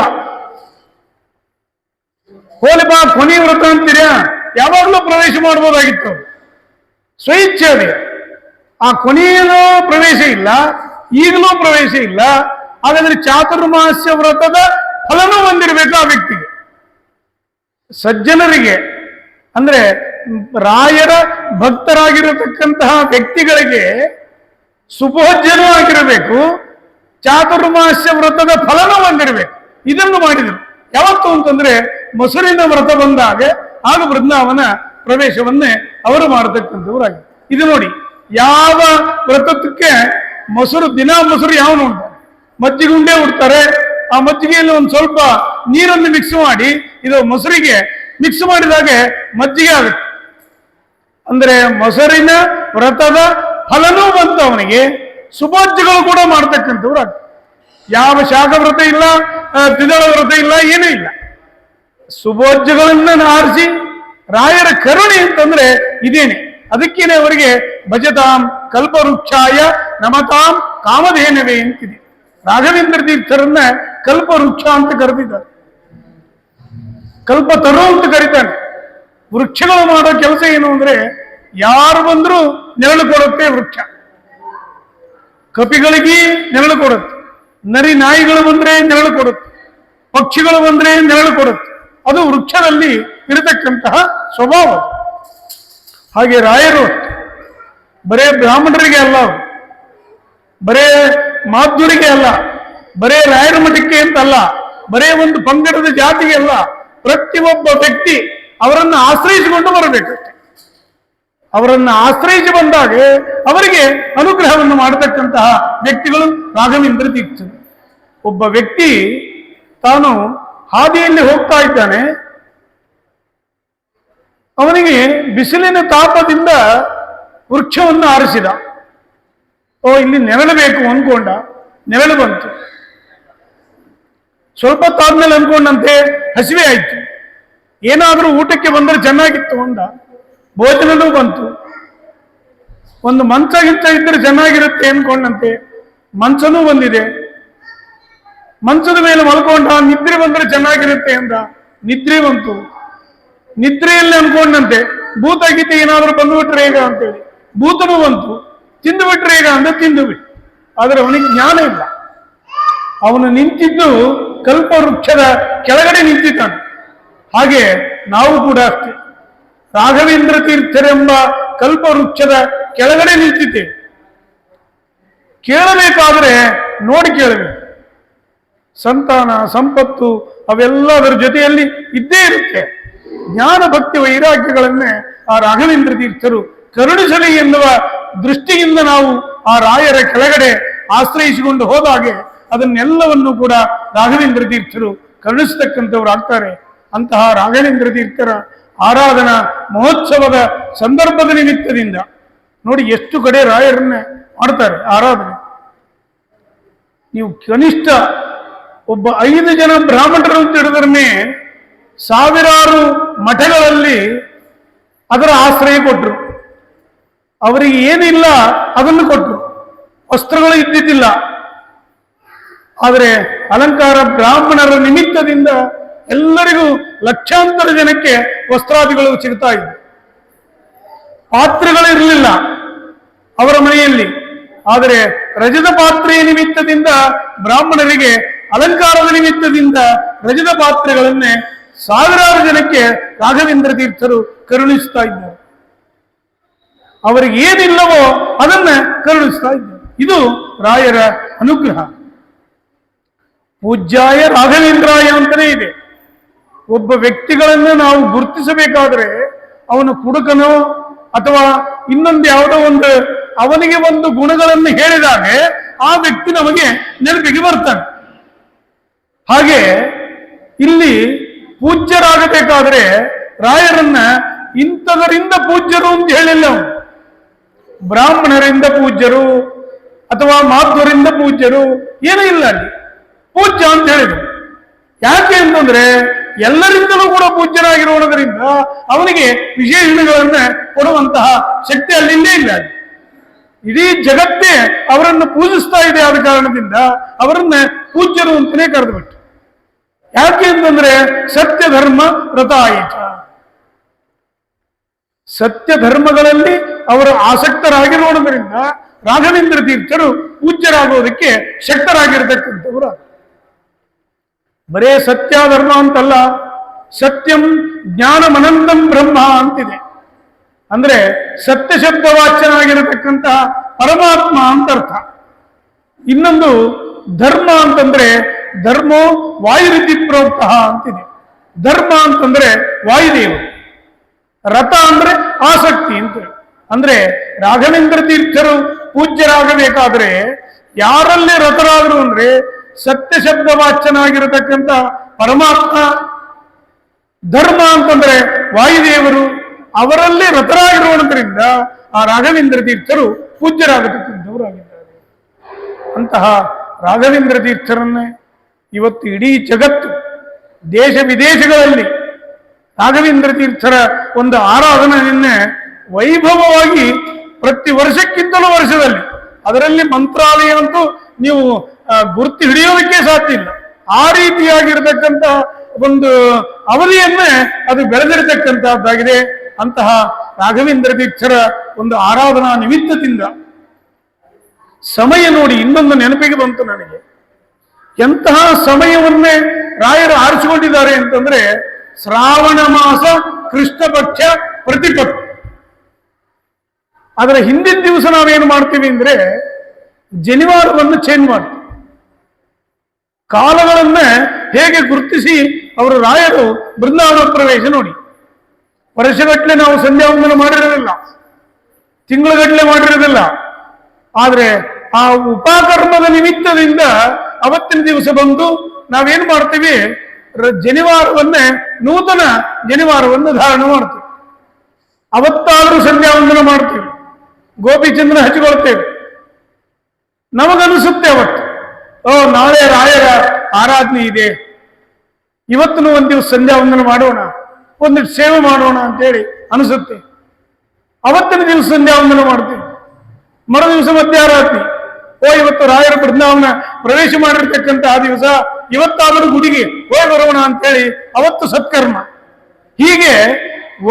ಹೋಲಿಪಾ ಕೊನೆಯ ವ್ರತ ಅಂತೀರಾ, ಯಾವಾಗಲೂ ಪ್ರವೇಶ ಮಾಡಬಹುದಾಗಿತ್ತು. ಸ್ವಇಚ್ಛೆ ಅದೇ. ಆ ಕೊನೆಯಲ್ಲೂ ಪ್ರವೇಶ ಇಲ್ಲ, ಈಗಲೂ ಪ್ರವೇಶ ಇಲ್ಲ. ಹಾಗಾದ್ರೆ ಚಾತುರ್ಮಾಸ್ಯ ವ್ರತದ ಫಲನೂ ಹೊಂದಿರಬೇಕು ಆ ವ್ಯಕ್ತಿಗೆ. ಸಜ್ಜನರಿಗೆ ಅಂದ್ರೆ ರಾಯರ ಭಕ್ತರಾಗಿರತಕ್ಕಂತಹ ವ್ಯಕ್ತಿಗಳಿಗೆ ಸುಭೋಜ್ಯನೂ ಆಗಿರಬೇಕು, ಚಾತುರ್ಮಾಸ್ಯ ವ್ರತದ ಫಲನೂ ಹೊಂದಿರಬೇಕು. ಇದನ್ನು ಮಾಡಿದರು. ಯಾವತ್ತು ಅಂತಂದ್ರೆ ಮೊಸರಿನ ವ್ರತ ಬಂದಾಗ ಆಗ ಬೃಂದಾವನ ಪ್ರವೇಶವನ್ನೇ ಅವರು ಮಾಡತಕ್ಕಂಥವ್ರಾಗಿ. ಇದು ನೋಡಿ, ಯಾವ ವ್ರತಕ್ಕೆ ಮೊಸರು, ಮೊಸರು ಯಾವ ಉಂಟು, ಮಜ್ಜಿಗೆ ಉಂಡೆ ಉಡ್ತಾರೆ. ಆ ಮಜ್ಜಿಗೆಯಲ್ಲಿ ಒಂದು ಸ್ವಲ್ಪ ನೀರನ್ನು ಮಿಕ್ಸ್ ಮಾಡಿ ಇದು ಮೊಸರಿಗೆ ಮಿಕ್ಸ್ ಮಾಡಿದಾಗ ಮಜ್ಜಿಗೆ ಆಗುತ್ತೆ. ಅಂದ್ರೆ ಮೊಸರಿನ ವ್ರತದ ಫಲನೂ ಬಂತು ಅವನಿಗೆ, ಸುಭೋಜ್ಯಗಳು ಕೂಡ ಮಾಡ್ತಕ್ಕಂಥವ್ರು ಆಗ್ತದೆ. ಯಾವ ಶಾಖ ವ್ರತ ಇಲ್ಲ, ದ್ವಿದಳ ವ್ರತ ಇಲ್ಲ, ಏನೂ ಇಲ್ಲ. ಸುಭೋಜ್ಯಗಳನ್ನ ಆರಿಸಿ ರಾಯರ ಕರುಣೆ ಅಂತಂದ್ರೆ ಇದೇನೆ. ಅದಕ್ಕೇನೆ ಅವರಿಗೆ ಭಜತಾಂ ಕಲ್ಪವೃಕ್ಷಾಯ ನಮತಾಂ ಕಾಮಧೇನವೇ ಅಂತಿದೆ. ರಾಘವೇಂದ್ರ ತೀರ್ಥರನ್ನ ಕಲ್ಪವೃಕ್ಷ ಅಂತ ಕರೆದಿದ್ದಾರೆ, ಕಲ್ಪತರು ಅಂತ ಕರೀತಾನೆ. ವೃಕ್ಷಗಳು ಮಾಡೋ ಕೆಲಸ ಏನು ಅಂದ್ರೆ ಯಾರು ಬಂದರೂ ನೆರಳು ಕೊಡುತ್ತೆ ವೃಕ್ಷ. ಕಪಿಗಳಿಗೆ ನೆರಳು ಕೊಡುತ್ತೆ, ನರಿ ನಾಯಿಗಳು ಬಂದ್ರೆ ನೆರಳು ಕೊಡುತ್ತೆ, ಪಕ್ಷಿಗಳು ಬಂದ್ರೆ ನೆರಳು ಕೊಡುತ್ತೆ. ಅದು ವೃಕ್ಷದಲ್ಲಿ ಇರತಕ್ಕಂತಹ ಸ್ವಭಾವ. ಹಾಗೆ ರಾಯರು ಬರೇ ಬ್ರಾಹ್ಮಣರಿಗೆ ಅಲ್ಲ, ಬರೇ ಮಾಧ್ವರಿಗೆ ಅಲ್ಲ, ಬರೇ ರಾಯರ ಮಠಕ್ಕೆ ಅಂತಲ್ಲ, ಬರೇ ಒಂದು ಪಂಗಡದ ಜಾತಿಗೆ ಅಲ್ಲ, ಪ್ರತಿಯೊಬ್ಬ ವ್ಯಕ್ತಿ ಅವರನ್ನು ಆಶ್ರಯಿಸಿಕೊಂಡು ಬರಬೇಕಷ್ಟೆ. ಅವರನ್ನು ಆಶ್ರಯಿಸಿ ಬಂದಾಗ ಅವರಿಗೆ ಅನುಗ್ರಹವನ್ನು ಮಾಡತಕ್ಕಂತಹ ವ್ಯಕ್ತಿಗಳು ರಾಘವೇಂದ್ರ ತೀರ್ಥರು. ಒಬ್ಬ ವ್ಯಕ್ತಿ ತಾನು ಹಾದಿಯಲ್ಲಿ ಹೋಗ್ತಾ ಇದ್ದಾನೆ, ಅವನಿಗೆ ಬಿಸಿಲಿನ ತಾಪದಿಂದ ವೃಕ್ಷವನ್ನು ಆರಿಸಿದ. ಇಲ್ಲಿ ನೆರಳಬೇಕು ಅನ್ಕೊಂಡ, ನೆರಳು ಬಂತು. ಸ್ವಲ್ಪ ತಾದ್ಮೇಲೆ ಅನ್ಕೊಂಡಂತೆ ಹಸಿವೆ ಆಯ್ತು, ಏನಾದರೂ ಊಟಕ್ಕೆ ಬಂದರೆ ಚೆನ್ನಾಗಿತ್ತು ಅಂದ. ಭೋಜನನೂ ಬಂತು. ಒಂದು ಮಂಚ ಗಿಂಚ ಇದ್ದರೆ ಚೆನ್ನಾಗಿರುತ್ತೆ ಅನ್ಕೊಂಡಂತೆ ಮಂಚನೂ ಬಂದಿದೆ. ಮಂಚದ ಮೇಲೆ ಮಲ್ಕೊಂಡ, ನಿದ್ರೆ ಬಂದರೆ ಚೆನ್ನಾಗಿರುತ್ತೆ ಅಂದ. ನಿದ್ರೆ ಬಂತು. ನಿದ್ರೆಯಲ್ಲಿ ಅನ್ಕೊಂಡಂತೆ ಭೂತ ಗೀತೆ ಏನಾದರೂ ಬಂದುಬಿಟ್ರೆ ಈಗ ಅಂತೇಳಿ ಭೂತನೂ ಬಂತು. ತಿಂದು ಬಿಟ್ರೆ ಈಗ ಅಂದ್ರೆ ತಿಂದು ಬಿಟ್ಟು. ಆದರೆ ಅವನಿಗೆ ಜ್ಞಾನ ಇಲ್ಲ. ಅವನು ನಿಂತಿದ್ದು ಕಲ್ಪವೃಕ್ಷದ ಕೆಳಗಡೆ ನಿಂತಿದ್ದಾನೆ. ಹಾಗೆ ನಾವು ಕೂಡ ಅಷ್ಟೇ, ರಾಘವೇಂದ್ರ ತೀರ್ಥರೆಂಬ ಕಲ್ಪವೃಕ್ಷದ ಕೆಳಗಡೆ ನಿಂತಿದ್ದೇವೆ. ಕೇಳಬೇಕಾದ್ರೆ ನೋಡಿ ಕೇಳಬೇಕು. ಸಂತಾನ ಸಂಪತ್ತು ಅವೆಲ್ಲದರ ಜೊತೆಯಲ್ಲಿ ಇದ್ದೇ ಇರುತ್ತೆ. ಜ್ಞಾನ ಭಕ್ತಿ ವೈರಾಗ್ಯಗಳನ್ನೇ ಆ ರಾಘವೇಂದ್ರ ತೀರ್ಥರು ಕರುಣಿಸಲಿ ಎನ್ನುವ ದೃಷ್ಟಿಯಿಂದ ನಾವು ಆ ರಾಯರ ಕೆಳಗಡೆ ಆಶ್ರಯಿಸಿಕೊಂಡು ಹೋದಾಗೆ ಅದನ್ನೆಲ್ಲವನ್ನು ಕೂಡ ರಾಘವೇಂದ್ರ ತೀರ್ಥರು ಕರುಣಿಸ್ತಕ್ಕಂಥವ್ರು ಆಗ್ತಾರೆ. ಅಂತಹ ರಾಘವೇಂದ್ರ ತೀರ್ಥರ ಆರಾಧನಾ ಮಹೋತ್ಸವದ ಸಂದರ್ಭದ ನಿಮಿತ್ತದಿಂದ ನೋಡಿ ಎಷ್ಟು ಕಡೆ ರಾಯರನ್ನೇ ಮಾಡ್ತಾರೆ ಆರಾಧನೆ. ನೀವು ಕನಿಷ್ಠ ಒಬ್ಬ 5 ಜನ ಬ್ರಾಹ್ಮಣರು ಅಂತ ಹಿಡಿದ್ರೆ ಸಾವಿರಾರು ಮಠಗಳಲ್ಲಿ ಅದರ ಆಶ್ರಯ ಕೊಟ್ಟರು. ಅವರಿಗೆ ಏನಿಲ್ಲ ಅದನ್ನು ಕೊಟ್ಟರು. ವಸ್ತ್ರಗಳು ಇದ್ದಿದ್ದಿಲ್ಲ, ಆದರೆ ಅಲಂಕಾರ ಬ್ರಾಹ್ಮಣರ ನಿಮಿತ್ತದಿಂದ ಎಲ್ಲರಿಗೂ ಲಕ್ಷಾಂತರ ಜನಕ್ಕೆ ವಸ್ತ್ರಾದಿಗಳು ಸಿಗ್ತಾ ಇದ್ವು. ಪಾತ್ರೆಗಳಿರಲಿಲ್ಲ ಅವರ ಮನೆಯಲ್ಲಿ, ಆದರೆ ರಜತ ಪಾತ್ರೆಯ ನಿಮಿತ್ತದಿಂದ ಬ್ರಾಹ್ಮಣರಿಗೆ ಅಲಂಕಾರದ ನಿಮಿತ್ತದಿಂದ ರಜತ ಪಾತ್ರೆಗಳನ್ನೇ ಸಾವಿರಾರು ಜನಕ್ಕೆ ರಾಘವೇಂದ್ರ ತೀರ್ಥರು ಕರುಣಿಸ್ತಾ ಇದ್ದಾರೆ. ಅವರಿಗೆ ಏನಿಲ್ಲವೋ ಅದನ್ನ ಕರುಣಿಸ್ತಾ ಇದ್ದಾರೆ. ಇದು ರಾಯರ ಅನುಗ್ರಹ. ಪೂಜ್ಯಾಯ ರಾಘವೇಂದ್ರಾಯ ಅಂತಲೇ ಇದೆ. ಒಬ್ಬ ವ್ಯಕ್ತಿಗಳನ್ನು ನಾವು ಗುರುತಿಸಬೇಕಾದ್ರೆ ಅವನು ಕುಡುಕನೋ ಅಥವಾ ಇನ್ನೊಂದು ಯಾವುದೋ ಒಂದು ಅವನಿಗೆ ಒಂದು ಗುಣಗಳನ್ನು ಹೇಳಿದಾಗ ಆ ವ್ಯಕ್ತಿ ನಮಗೆ ನೆನಪಿಗೆ ಬರ್ತಾನೆ. ಹಾಗೆ ಇಲ್ಲಿ ಪೂಜ್ಯರಾಗಬೇಕಾದ್ರೆ ರಾಯರನ್ನ ಇಂಥದರಿಂದ ಪೂಜ್ಯರು ಅಂತ ಹೇಳಿಲ್ಲ. ಬ್ರಾಹ್ಮಣರಿಂದ ಪೂಜ್ಯರು ಅಥವಾ ಮಾಧ್ವರಿಂದ ಪೂಜ್ಯರು ಏನೂ ಇಲ್ಲ, ಅಲ್ಲಿ ಪೂಜ್ಯ ಅಂತ ಹೇಳಿದ್ರು. ಯಾಕೆ ಅಂತಂದ್ರೆ ಎಲ್ಲರಿಂದಲೂ ಕೂಡ ಪೂಜ್ಯರಾಗಿರುವುದರಿಂದ ಅವನಿಗೆ ವಿಶೇಷಣಗಳನ್ನ ಕೊಡುವಂತಹ ಶಕ್ತಿ ಅಲ್ಲಿಂದೇ ಇಲ್ಲ. ಇಡೀ ಜಗತ್ತೇ ಅವರನ್ನು ಪೂಜಿಸ್ತಾ ಇದೆ. ಆದ ಕಾರಣದಿಂದ ಅವರನ್ನ ಪೂಜ್ಯರು ಅಂತಲೇ ಕರೆದು ಬಿಟ್ಟು. ಯಾಕೆ ಅಂತಂದ್ರೆ ಸತ್ಯ ಧರ್ಮ ವ್ರತಾಯಿತ, ಸತ್ಯ ಧರ್ಮಗಳಲ್ಲಿ ಅವರು ಆಸಕ್ತರಾಗಿರುವುದರಿಂದ ರಾಘವೇಂದ್ರ ತೀರ್ಥರು ಪೂಜ್ಯರಾಗುವುದಕ್ಕೆ ಶಕ್ತರಾಗಿರ್ತಕ್ಕಂಥವರು. ಬರೇ ಸತ್ಯ ಧರ್ಮ ಅಂತಲ್ಲ, ಸತ್ಯಂ ಜ್ಞಾನಮನಂತಂ ಬ್ರಹ್ಮ ಅಂತಿದೆ. ಅಂದ್ರೆ ಸತ್ಯ ಶಬ್ದ ವಾಚ್ಯನಾಗಿರತಕ್ಕಂತಹ ಪರಮಾತ್ಮ ಅಂತ ಅರ್ಥ. ಇನ್ನೊಂದು ಧರ್ಮ ಅಂತಂದ್ರೆ ಧರ್ಮೋ ವಾಯುರಿತಿ ಪ್ರೋಕ್ತ ಅಂತಿದೆ. ಧರ್ಮ ಅಂತಂದ್ರೆ ವಾಯುದೇವ, ರಥ ಅಂದ್ರೆ ಆಸಕ್ತಿ ಅಂತ. ಅಂದ್ರೆ ರಾಘವೇಂದ್ರ ತೀರ್ಥರು ಪೂಜ್ಯರಾಗಬೇಕಾದ್ರೆ ಯಾರಲ್ಲಿ ರಥರಾದರು ಅಂದ್ರೆ ಸತ್ಯ ಶಬ್ದ ವಾಚ್ಯನಾಗಿರತಕ್ಕಂಥ ಪರಮಾತ್ಮ, ಧರ್ಮ ಅಂತಂದ್ರೆ ವಾಯುದೇವರು, ಅವರಲ್ಲಿ ರಥರಾಗಿರುವುದರಿಂದ ಆ ರಾಘವೇಂದ್ರ ತೀರ್ಥರು ಪೂಜ್ಯರಾಗತಕ್ಕಂಥವರಾಗಿದ್ದಾರೆ. ಅಂತಹ ರಾಘವೇಂದ್ರ ತೀರ್ಥರನ್ನೇ ಇವತ್ತು ಇಡೀ ಜಗತ್ತು ದೇಶ ವಿದೇಶಗಳಲ್ಲಿ ರಾಘವೇಂದ್ರ ತೀರ್ಥರ ಒಂದು ಆರಾಧನೆಯನ್ನೇ ವೈಭವವಾಗಿ ಪ್ರತಿ ವರ್ಷಕ್ಕಿಂತಲೂ ವರ್ಷದಲ್ಲಿ, ಅದರಲ್ಲಿ ಮಂತ್ರಾಲಯ ಅಂತೂ ನೀವು ಗುರುತು ಹಿಡಿಯೋದಕ್ಕೆ ಸಾಧ್ಯ ಇಲ್ಲ. ಆ ರೀತಿಯಾಗಿರ್ತಕ್ಕಂಥ ಒಂದು ಅವಧಿಯನ್ನೇ ಅದು ಬೆಳೆದಿರತಕ್ಕಂತಹದ್ದಾಗಿದೆ. ಅಂತಹ ರಾಘವೇಂದ್ರ ತೀರ್ಥರ ಒಂದು ಆರಾಧನಾ ನಿಮಿತ್ತದಿಂದ ಸಮಯ ನೋಡಿ ಇನ್ನೊಂದು ನೆನಪಿಗೆ ಬಂತು ನನಗೆ. ಎಂತಹ ಸಮಯವನ್ನೇ ರಾಯರು ಆರಿಸಿಕೊಂಡಿದ್ದಾರೆ ಅಂತಂದ್ರೆ ಶ್ರಾವಣ ಮಾಸ ಕೃಷ್ಣ ಪಕ್ಷ ಪ್ರತಿಪತ್ತು. ಅದರ ಹಿಂದಿನ ದಿವಸ ನಾವೇನು ಮಾಡ್ತೀವಿ ಅಂದ್ರೆ ಜನಿವಾರವನ್ನು ಚೇಂಜ್ ಮಾಡ್ತೀವಿ. ಕಾಲಗಳನ್ನ ಹೇಗೆ ಗುರುತಿಸಿ ಅವರು ರಾಯರು ಬೃಂದಾವನ ಪ್ರವೇಶ ನೋಡಿ. ವರ್ಷಗಟ್ಟಲೆ ನಾವು ಸಂಧ್ಯಾವಂದನ ಮಾಡಿರೋದಿಲ್ಲ, ತಿಂಗಳಗಟ್ಟಲೆ ಮಾಡಿರೋದಿಲ್ಲ. ಆದ್ರೆ ಆ ಉಪಕರ್ಮದ ನಿಮಿತ್ತದಿಂದ ಅವತ್ತಿನ ದಿವಸ ಬಂದು ನಾವೇನ್ ಮಾಡ್ತೀವಿ, ಜನಿವಾರವನ್ನೇ ನೂತನ ಜನಿವಾರವನ್ನು ಧಾರಣ ಮಾಡ್ತೀವಿ. ಅವತ್ತಾದರೂ ಸಂಧ್ಯಾ ವಂದನ ಮಾಡ್ತೇವೆ, ಗೋಪಿಚಂದ್ರ ಹಚ್ಚಿಕೊಳ್ತೇವೆ. ನಮಗನಿಸುತ್ತೆ ಅವತ್ತು, ನಾಳೆ ರಾಯರ ಆರಾಧನೆ ಇದೆ, ಇವತ್ತೂ ಒಂದು ದಿವಸ ಸಂಧ್ಯಾ ವಂದನ ಮಾಡೋಣ, ಒಂದಿಷ್ಟು ಸೇವೆ ಮಾಡೋಣ ಅಂತೇಳಿ ಅನಿಸುತ್ತೆ. ಅವತ್ತಿನ ದಿವಸ ಸಂಧ್ಯಾ ವಂದನ ಮಾಡ್ತೇವೆ. ಮರು ದಿವಸ ಮಧ್ಯಾರಾತ್ರಿ, ಇವತ್ತು ರಾಯರ ಬೃಂದಾವನ ಪ್ರವೇಶ ಮಾಡಿರ್ತಕ್ಕಂಥ ಆ ದಿವಸ, ಇವತ್ತಾದರೂ ಗುಡಿಗೆ ಹೋಗಿ ಬರೋಣ ಅಂತೇಳಿ ಅವತ್ತು ಸತ್ಕರ್ಮ. ಹೀಗೆ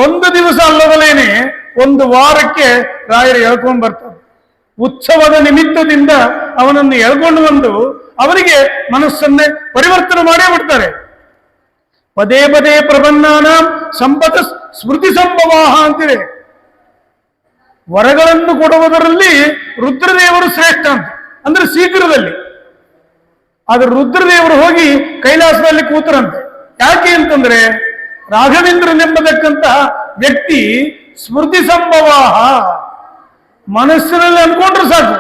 ಒಂದು ದಿವಸ ಅಲ್ಲದಲೇನೆ ಒಂದು ವಾರಕ್ಕೆ ರಾಯರು ಎಳ್ಕೊಂಡು ಬರ್ತಾರೆ. ಉತ್ಸವದ ನಿಮಿತ್ತದಿಂದ ಅವನನ್ನು ಎಳ್ಕೊಂಡು ಬಂದು ಅವರಿಗೆ ಮನಸ್ಸನ್ನೇ ಪರಿವರ್ತನೆ ಮಾಡೇ ಬಿಡ್ತಾರೆ. ಪದೇ ಪದೇ ಪ್ರಬಂಧಾನ ಸಂಪದ ಸ್ಮೃತಿ ಸಂಭವಾಹ ಅಂತಿದೆ. ವರಗಳನ್ನು ಕೊಡುವುದರಲ್ಲಿ ರುದ್ರದೇವರು ಶ್ರೇಷ್ಠ ಅಂತ, ಅಂದ್ರೆ ಶೀಘ್ರದಲ್ಲಿ. ಆದ್ರೆ ರುದ್ರದೇವರು ಹೋಗಿ ಕೈಲಾಸದಲ್ಲಿ ಕೂತರಂತೆ. ಯಾಕೆ ಅಂತಂದ್ರೆ ರಾಘವೇಂದ್ರನೆಂಬತಕ್ಕಂತಹ ವ್ಯಕ್ತಿ ಸ್ಮೃತಿ ಸಂಭವಾಹ, ಮನಸ್ಸಿನಲ್ಲಿ ಅನ್ಕೊಂಡ್ರೆ ಸಾಕು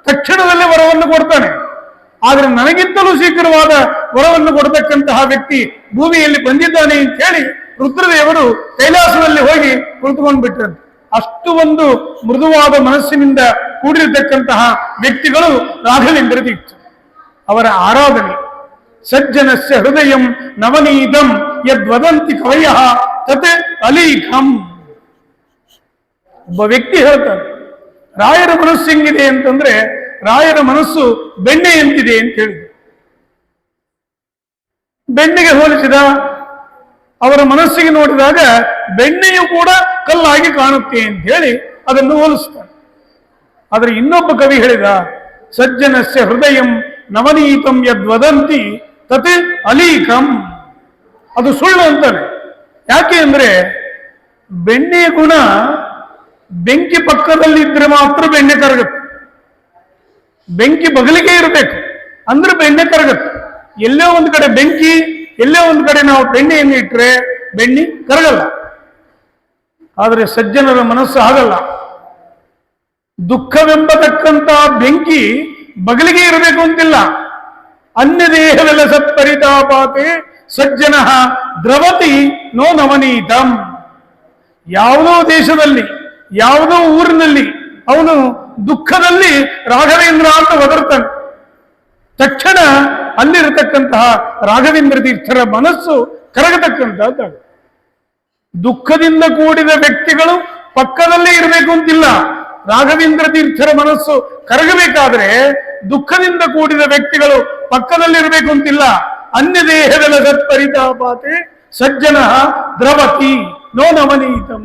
ತಕ್ಷಣದಲ್ಲೇ ವರವನ್ನು ಕೊಡ್ತಾನೆ. ಆದ್ರೆ ನನಗಿಂತಲೂ ಶೀಘ್ರವಾದ ವರವನ್ನು ಕೊಡತಕ್ಕಂತಹ ವ್ಯಕ್ತಿ ಭೂಮಿಯಲ್ಲಿ ಬಂದಿದ್ದಾನೆ ಅಂತ ಹೇಳಿ ರುದ್ರದೇವರು ಕೈಲಾಸದಲ್ಲಿ ಹೋಗಿ ಕುಳಿತುಕೊಂಡು ಬಿಟ್ಟರಂತೆ. ಅಷ್ಟು ಒಂದು ಮೃದುವಾದ ಮನಸ್ಸಿನಿಂದ ಕೂಡಿರತಕ್ಕಂತಹ ವ್ಯಕ್ತಿಗಳು ರಾಘವೇಂದ್ರ ತೀರ್ಥ. ಅವರ ಆರಾಧನೆ ಸಜ್ಜನಸ್ಯ ಹೃದಯಂ ನವನೀತಂ ಯದ್ವದಂತಿ ಕವಯ ತತ್ ಅಲೀಖಂ. ಒಬ್ಬ ವ್ಯಕ್ತಿ ಹೇಳ್ತಾನೆ, ರಾಯರ ಮನಸ್ಸು ಹೆಂಗಿದೆ ಅಂತಂದ್ರೆ ರಾಯರ ಮನಸ್ಸು ಬೆಣ್ಣೆಯಂತಿದೆ ಅಂತ ಹೇಳಿದ್ರು. ಬೆಣ್ಣೆಗೆ ಹೋಲಿಸಿದ ಅವರ ಮನಸ್ಸಿಗೆ ನೋಡಿದಾಗ ಬೆಣ್ಣೆಯು ಕೂಡ ಕಲ್ಲಾಗಿ ಕಾಣುತ್ತೆ ಅಂತ ಹೇಳಿ ಅದನ್ನು ಹೋಲಿಸ್ತಾರೆ. ಆದರೆ ಇನ್ನೊಬ್ಬ ಕವಿ ಹೇಳಿದ, ಸಜ್ಜನಸ್ಯ ಹೃದಯಂ ನವನೀತಂ ಯದ್ವದಂತಿ ತತ್ ಅಲೀಕಂ. ಅದು ಸುಳ್ಳು ಅಂತಾನೆ. ಯಾಕೆ ಅಂದ್ರೆ ಬೆಣ್ಣೆಯ ಗುಣ ಬೆಂಕಿ ಪಕ್ಕದಲ್ಲಿದ್ರೆ ಮಾತ್ರ ಬೆಣ್ಣೆ ಕರಗುತ್ತೆ. ಬೆಂಕಿ ಬಗಲಿಗೆ ಇರಬೇಕು ಅಂದ್ರೆ ಬೆಣ್ಣೆ ಕರಗುತ್ತೆ. ಎಲ್ಲೋ ಒಂದು ಕಡೆ ಬೆಂಕಿ, ಎಲ್ಲೋ ಒಂದು ಕಡೆ ನಾವು ಬೆಣ್ಣೆಯನ್ನು ಇಟ್ಟರೆ ಬೆಣ್ಣೆ ಕರಗಲ್ಲ. ಆದರೆ ಸಜ್ಜನರ ಮನಸ್ಸು ಆಗಲ್ಲ. ದುಃಖವೆಂಬತಕ್ಕಂಥ ಬೆಂಕಿ ಬಗಲಿಗೆ ಇರಬೇಕು ಅಂತಿಲ್ಲ. ಅನ್ಯ ದೇಹವೆಲ್ಲ ಸತ್ಪರಿತಾಪಾತೆ ಸಜ್ಜನ ದ್ರವತಿ ನೋ ನವನೀತಂ. ಯಾವುದೋ ದೇಶದಲ್ಲಿ, ಯಾವುದೋ ಊರಿನಲ್ಲಿ ಅವನು ದುಃಖದಲ್ಲಿ ರಾಘವೇಂದ್ರ ಅಂತ ಒದರ್ತಾನೆ. ತಕ್ಷಣ ಅಲ್ಲಿರತಕ್ಕಂತಹ ರಾಘವೇಂದ್ರ ತೀರ್ಥರ ಮನಸ್ಸು ಕರಗತಕ್ಕಂಥದ್ದು. ದುಃಖದಿಂದ ಕೂಡಿದ ವ್ಯಕ್ತಿಗಳು ಪಕ್ಕದಲ್ಲೇ ಇರಬೇಕು ಅಂತಿಲ್ಲ. ರಾಘವೇಂದ್ರ ತೀರ್ಥರ ಮನಸ್ಸು ಕರಗಬೇಕಾದ್ರೆ ದುಃಖದಿಂದ ಕೂಡಿದ ವ್ಯಕ್ತಿಗಳು ಪಕ್ಕದಲ್ಲಿರಬೇಕು ಅಂತಿಲ್ಲ. ಅನ್ಯ ದೇಹವೆಲ್ಲ ಸತ್ಪರಿತಾಪಾತೆ ಸಜ್ಜನ ದ್ರವತಿ ನೋ ನವನೀತಂ.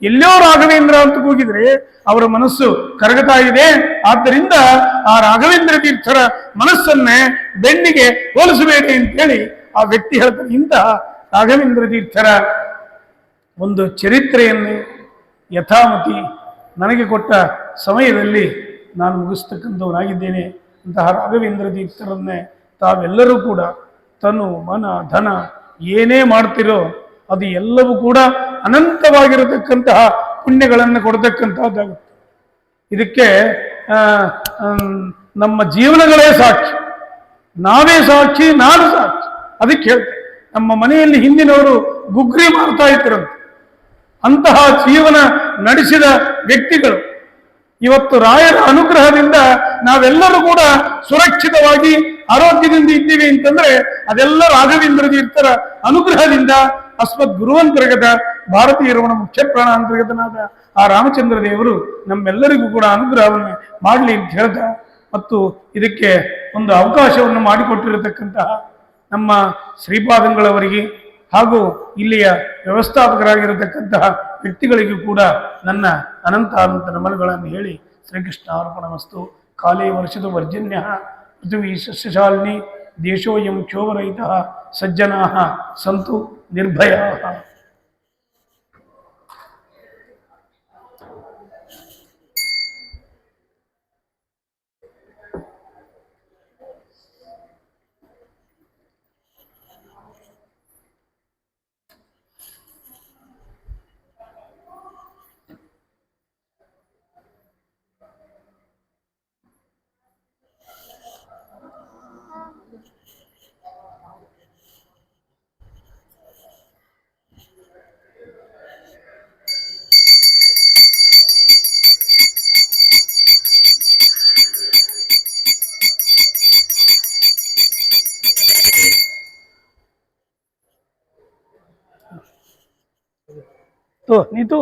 ಎಲ್ಲೋ ರಾಘವೇಂದ್ರ ಅಂತ ಕೂಗಿದ್ರೆ ಅವರ ಮನಸ್ಸು ಕರಗತಾ ಇದೆ. ಆದ್ದರಿಂದ ಆ ರಾಘವೇಂದ್ರ ತೀರ್ಥರ ಮನಸ್ಸನ್ನೇ ಬೆಣ್ಣಿಗೆ ಹೋಲಿಸಬೇಡಿ ಅಂತೇಳಿ ಆ ವ್ಯಕ್ತಿ ಹೇಳ್ತಾರೆ. ಇಂತಹ ರಾಘವೇಂದ್ರ ತೀರ್ಥರ ಒಂದು ಚರಿತ್ರೆಯನ್ನೇ ಯಥಾಮತಿ ನನಗೆ ಕೊಟ್ಟ ಸಮಯದಲ್ಲಿ ನಾನು ಮುಗಿಸ್ತಕ್ಕಂಥವನಾಗಿದ್ದೇನೆ. ಇಂತಹ ರಾಘವೇಂದ್ರ ತೀರ್ಥರನ್ನೇ ತಾವೆಲ್ಲರೂ ಕೂಡ ತನು ಮನ ಧನ ಏನೇ ಮಾಡ್ತಿರೋ ಅದು ಎಲ್ಲವೂ ಕೂಡ ಅನಂತವಾಗಿರತಕ್ಕಂತಹ ಪುಣ್ಯಗಳನ್ನು ಕೊಡತಕ್ಕಂತಹದ್ದಾಗುತ್ತೆ. ಇದಕ್ಕೆ ನಮ್ಮ ಜೀವನಗಳೇ ಸಾಕ್ಷಿ, ನಾವೇ ಸಾಕ್ಷಿ, ನಾನು ಸಾಕ್ಷಿ. ಅದಕ್ಕೆ ಹೇಳ್ತೇನೆ, ನಮ್ಮ ಮನೆಯಲ್ಲಿ ಹಿಂದಿನವರು ಗುಗ್ರಿ ಮಾಡ್ತಾ ಇದ್ದರಂತೆ. ಅಂತಹ ಜೀವನ ನಡೆಸಿದ ವ್ಯಕ್ತಿಗಳು ಇವತ್ತು ರಾಯರ ಅನುಗ್ರಹದಿಂದ ನಾವೆಲ್ಲರೂ ಕೂಡ ಸುರಕ್ಷಿತವಾಗಿ ಆರೋಗ್ಯದಿಂದ ಇದ್ದೀವಿ ಅಂತಂದ್ರೆ ಅದೆಲ್ಲ ರಾಘವೇಂದ್ರ ತೀರ್ಥರ ಅನುಗ್ರಹದಿಂದ. ಅಸ್ಮದ್ ಗುರುವಂತರ್ಗತ ಭಾರತೀಯ ರಮಣ ಮುಖ್ಯ ಪ್ರಾಣಾಂತರ್ಗತನಾದ ಆ ರಾಮಚಂದ್ರ ದೇವರು ನಮ್ಮೆಲ್ಲರಿಗೂ ಕೂಡ ಅನುಗ್ರಹವನ್ನು ಮಾಡಲಿ ಅಂತ ಹೇಳ್ತಾ, ಮತ್ತು ಇದಕ್ಕೆ ಒಂದು ಅವಕಾಶವನ್ನು ಮಾಡಿಕೊಟ್ಟಿರತಕ್ಕಂತಹ ನಮ್ಮ ಶ್ರೀಪಾದಂಗಳವರಿಗೆ ಹಾಗೂ ಇಲ್ಲಿಯ ವ್ಯವಸ್ಥಾಪಕರಾಗಿರತಕ್ಕಂತಹ ವ್ಯಕ್ತಿಗಳಿಗೂ ಕೂಡ ನನ್ನ ಅನಂತ ನಮನಗಳನ್ನು ಹೇಳಿ ಶ್ರೀಕೃಷ್ಣ ಅರ್ಪಣಮಸ್ತು. ಕಾಲೇ ವರ್ಷದ ವರ್ಜನ್ಯ ಪೃಥ್ವಿ ಸಸ್ಯಶಾಲಿನಿ ದೇಶೋಯಂ ಕ್ಷೋಭರಹಿತಃ ಸಜ್ಜನಾಃ ಸಂತು ನಿರ್ಭಯಾಃ. ತೋ ನೀತು